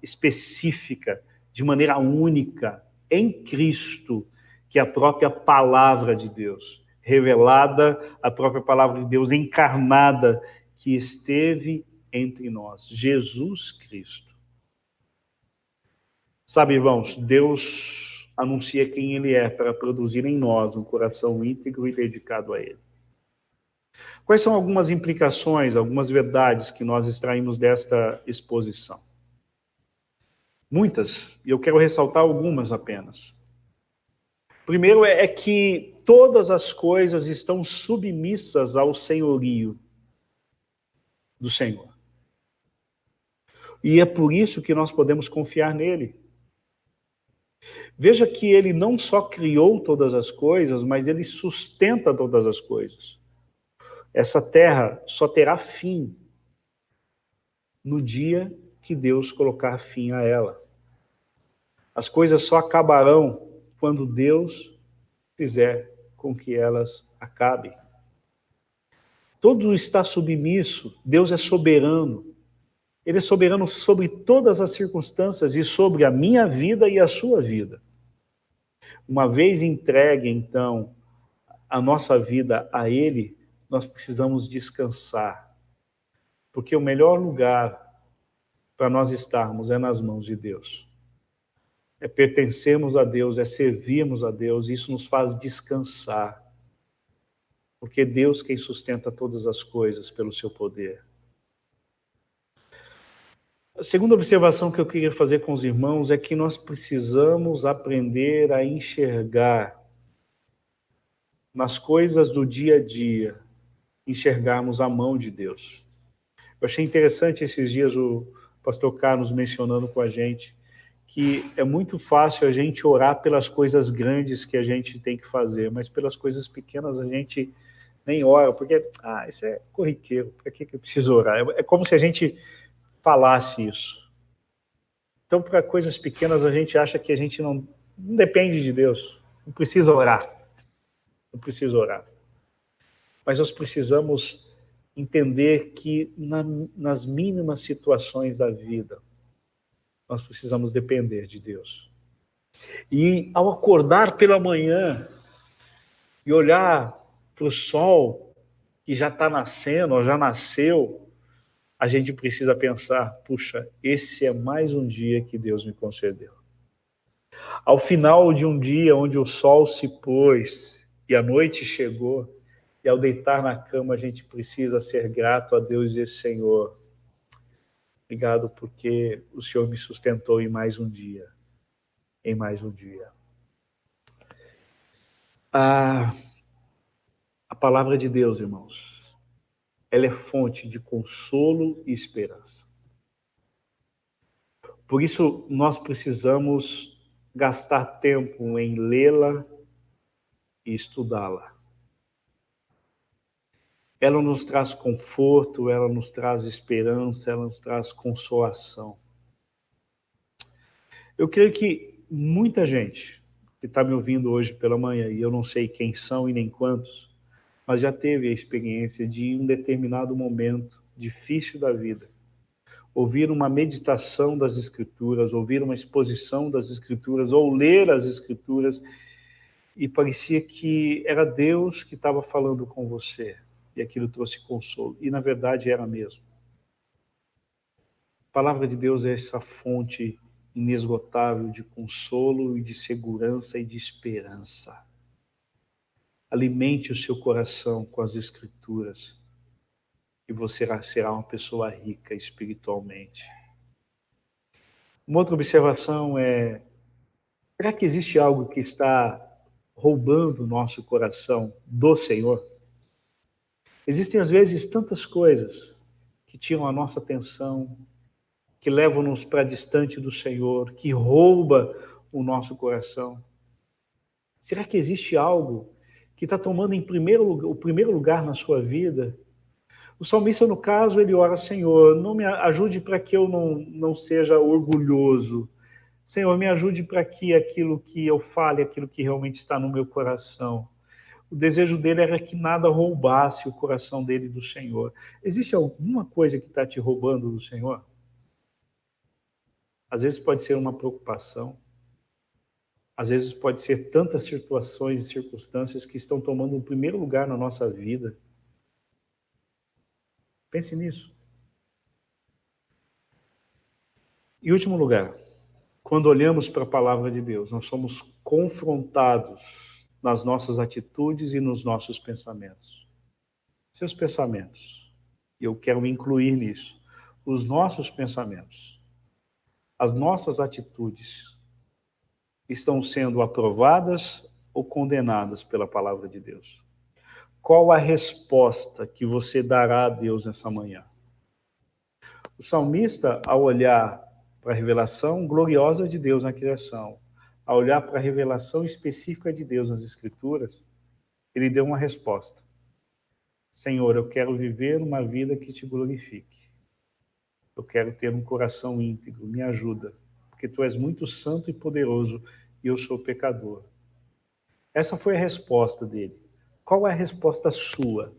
específica, de maneira única, em Cristo, que é a própria palavra de Deus, revelada, a própria palavra de Deus encarnada, que esteve entre nós, Jesus Cristo. Sabe, irmãos, Deus anuncia quem Ele é para produzir em nós um coração íntegro e dedicado a Ele. Quais são algumas implicações, algumas verdades que nós extraímos desta exposição? Muitas, e eu quero ressaltar algumas apenas. Primeiro é que todas as coisas estão submissas ao senhorio do Senhor. E é por isso que nós podemos confiar nele. Veja que ele não só criou todas as coisas, mas ele sustenta todas as coisas. Essa terra só terá fim no dia que Deus colocar fim a ela. As coisas só acabarão quando Deus fizer com que elas acabem. Tudo está submisso, Deus é soberano. Ele é soberano sobre todas as circunstâncias e sobre a minha vida e a sua vida. Uma vez entregue, então, a nossa vida a Ele, nós precisamos descansar. Porque o melhor lugar para nós estarmos é nas mãos de Deus. É pertencermos a Deus, é servirmos a Deus, isso nos faz descansar. Porque é Deus quem sustenta todas as coisas pelo seu poder. A segunda observação que eu queria fazer com os irmãos é que nós precisamos aprender a enxergar nas coisas do dia a dia, enxergarmos a mão de Deus. Eu achei interessante esses dias o pastor Carlos mencionando com a gente que é muito fácil a gente orar pelas coisas grandes que a gente tem que fazer, mas pelas coisas pequenas a gente nem ora, porque isso é corriqueiro, para que eu preciso orar? É como se a gente falasse isso. Então, para coisas pequenas, a gente acha que a gente não depende de Deus. Não precisa orar. Não precisa orar. Mas nós precisamos entender que nas mínimas situações da vida, nós precisamos depender de Deus. E ao acordar pela manhã e olhar para o sol que já está nascendo, ou já nasceu, a gente precisa pensar, puxa, esse é mais um dia que Deus me concedeu. Ao final de um dia onde o sol se pôs e a noite chegou, e ao deitar na cama a gente precisa ser grato a Deus e dizer, Senhor, Obrigado porque o Senhor me sustentou em mais um dia. Em mais um dia. A palavra de Deus, irmãos, ela é fonte de consolo e esperança. Por isso, nós precisamos gastar tempo em lê-la e estudá-la. Ela nos traz conforto, ela nos traz esperança, ela nos traz consolação. Eu creio que muita gente que está me ouvindo hoje pela manhã, e eu não sei quem são e nem quantos, mas já teve a experiência de, em um determinado momento difícil da vida, ouvir uma meditação das Escrituras, ouvir uma exposição das Escrituras, ou ler as Escrituras, e parecia que era Deus que estava falando com você, e aquilo trouxe consolo, e na verdade era mesmo. A palavra de Deus é essa fonte inesgotável de consolo e de segurança e de esperança. Alimente o seu coração com as Escrituras e você será uma pessoa rica espiritualmente. Uma outra observação é: será que existe algo que está roubando o nosso coração do Senhor? Existem às vezes tantas coisas que tiram a nossa atenção, que levam-nos para distante do Senhor, que rouba o nosso coração. Será que existe algo que está tomando o primeiro lugar na sua vida? O salmista, no caso, ele ora: Senhor, não me ajude para que eu não seja orgulhoso. Senhor, me ajude para que aquilo que eu fale, aquilo que realmente está no meu coração. O desejo dele era que nada roubasse o coração dele do Senhor. Existe alguma coisa que está te roubando do Senhor? Às vezes pode ser uma preocupação. Às vezes pode ser tantas situações e circunstâncias que estão tomando o primeiro lugar na nossa vida. Pense nisso. Em último lugar, quando olhamos para a palavra de Deus, nós somos confrontados nas nossas atitudes e nos nossos pensamentos. Seus pensamentos. Eu quero me incluir nisso. Os nossos pensamentos. As nossas atitudes estão sendo aprovadas ou condenadas pela palavra de Deus? Qual a resposta que você dará a Deus nessa manhã? O salmista, ao olhar para a revelação gloriosa de Deus na criação, ao olhar para a revelação específica de Deus nas Escrituras, ele deu uma resposta. Senhor, eu quero viver uma vida que te glorifique. Eu quero ter um coração íntegro, me ajuda, porque tu és muito santo e poderoso e eu sou pecador. Essa foi a resposta dele. Qual é a resposta sua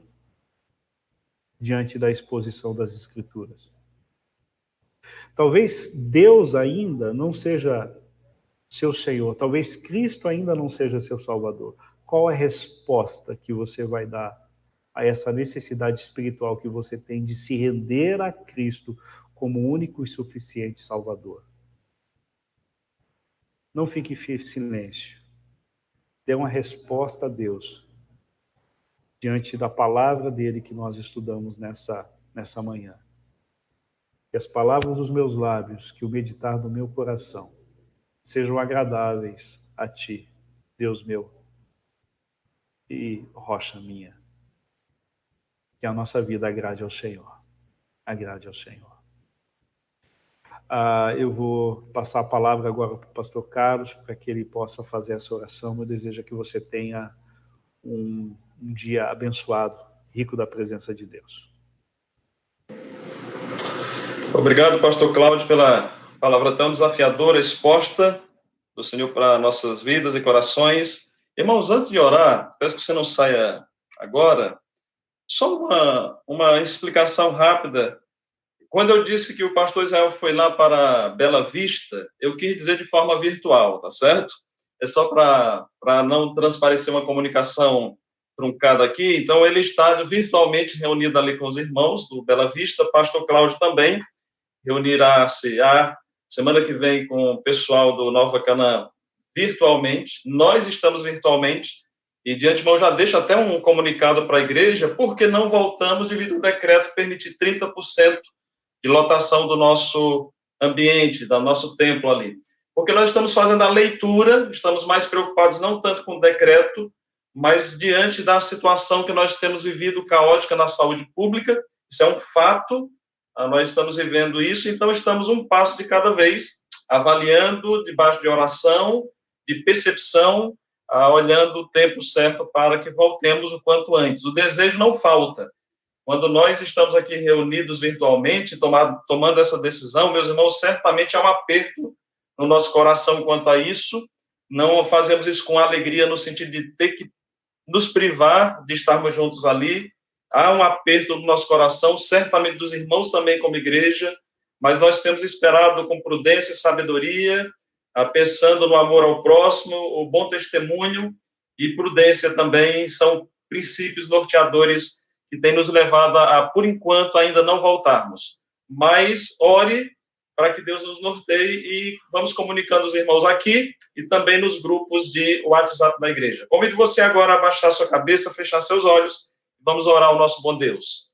diante da exposição das Escrituras? Talvez Deus ainda não seja seu Senhor, talvez Cristo ainda não seja seu Salvador. Qual é a resposta que você vai dar a essa necessidade espiritual que você tem de se render a Cristo como único e suficiente Salvador? Não fique em silêncio. Dê uma resposta a Deus diante da palavra dele que nós estudamos nessa manhã. Que as palavras dos meus lábios, que o meditar do meu coração, sejam agradáveis a ti, Deus meu e rocha minha. Que a nossa vida agrade ao Senhor. Agrade ao Senhor. Eu vou passar a palavra agora para o pastor Carlos, para que ele possa fazer essa oração. Meu desejo é que você tenha um dia abençoado, rico da presença de Deus. Obrigado, pastor Cláudio, pela palavra tão desafiadora, exposta do Senhor para nossas vidas e corações. Irmãos, antes de orar, peço que você não saia agora, só uma explicação rápida. Quando eu disse que o pastor Israel foi lá para Bela Vista, eu quis dizer de forma virtual, tá certo? É só para não transparecer uma comunicação truncada aqui. Então, ele está virtualmente reunido ali com os irmãos do Bela Vista. Pastor Cláudio também reunirá-se a semana que vem com o pessoal do Nova Canaã virtualmente. Nós estamos virtualmente. E de antemão já deixo até um comunicado para a igreja, porque não voltamos devido ao decreto permitir 30% de lotação do nosso ambiente, do nosso templo ali. Porque nós estamos fazendo a leitura, estamos mais preocupados não tanto com o decreto, mas diante da situação que nós temos vivido caótica na saúde pública, isso é um fato, nós estamos vivendo isso, então estamos um passo de cada vez, avaliando debaixo de oração, de percepção, olhando o tempo certo para que voltemos o quanto antes. O desejo não falta. Quando nós estamos aqui reunidos virtualmente, tomando essa decisão, meus irmãos, certamente há um aperto no nosso coração quanto a isso. Não fazemos isso com alegria no sentido de ter que nos privar de estarmos juntos ali. Há um aperto no nosso coração, certamente dos irmãos também como igreja, mas nós temos esperado com prudência e sabedoria, pensando no amor ao próximo, o bom testemunho e prudência também são princípios norteadores que têm nos levado por enquanto, ainda não voltarmos. Mas ore para que Deus nos norteie e vamos comunicando os irmãos aqui e também nos grupos de WhatsApp da igreja. Convido você agora a abaixar sua cabeça, fechar seus olhos. Vamos orar ao nosso bom Deus.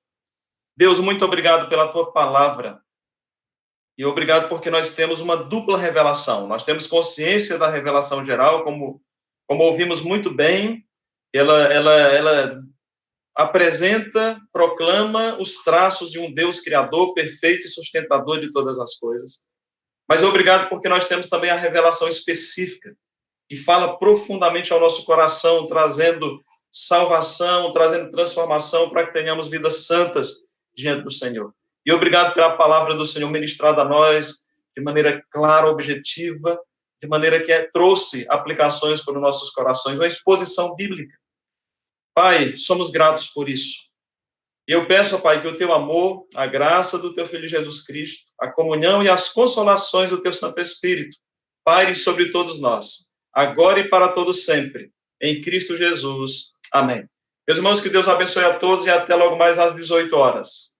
Deus, muito obrigado pela tua palavra. E obrigado porque nós temos uma dupla revelação. Nós temos consciência da revelação geral, como ouvimos muito bem. Ela apresenta, proclama os traços de um Deus criador, perfeito e sustentador de todas as coisas. Mas obrigado porque nós temos também a revelação específica, que fala profundamente ao nosso coração, trazendo salvação, trazendo transformação para que tenhamos vidas santas diante do Senhor. E obrigado pela palavra do Senhor ministrada a nós de maneira clara, objetiva, de maneira que trouxe aplicações para os nossos corações, uma exposição bíblica. Pai, somos gratos por isso. E eu peço, Pai, que o teu amor, a graça do teu Filho Jesus Cristo, a comunhão e as consolações do teu Santo Espírito paire sobre todos nós, agora e para todos sempre, em Cristo Jesus. Amém. Meus irmãos, que Deus abençoe a todos e até logo mais às 18 horas.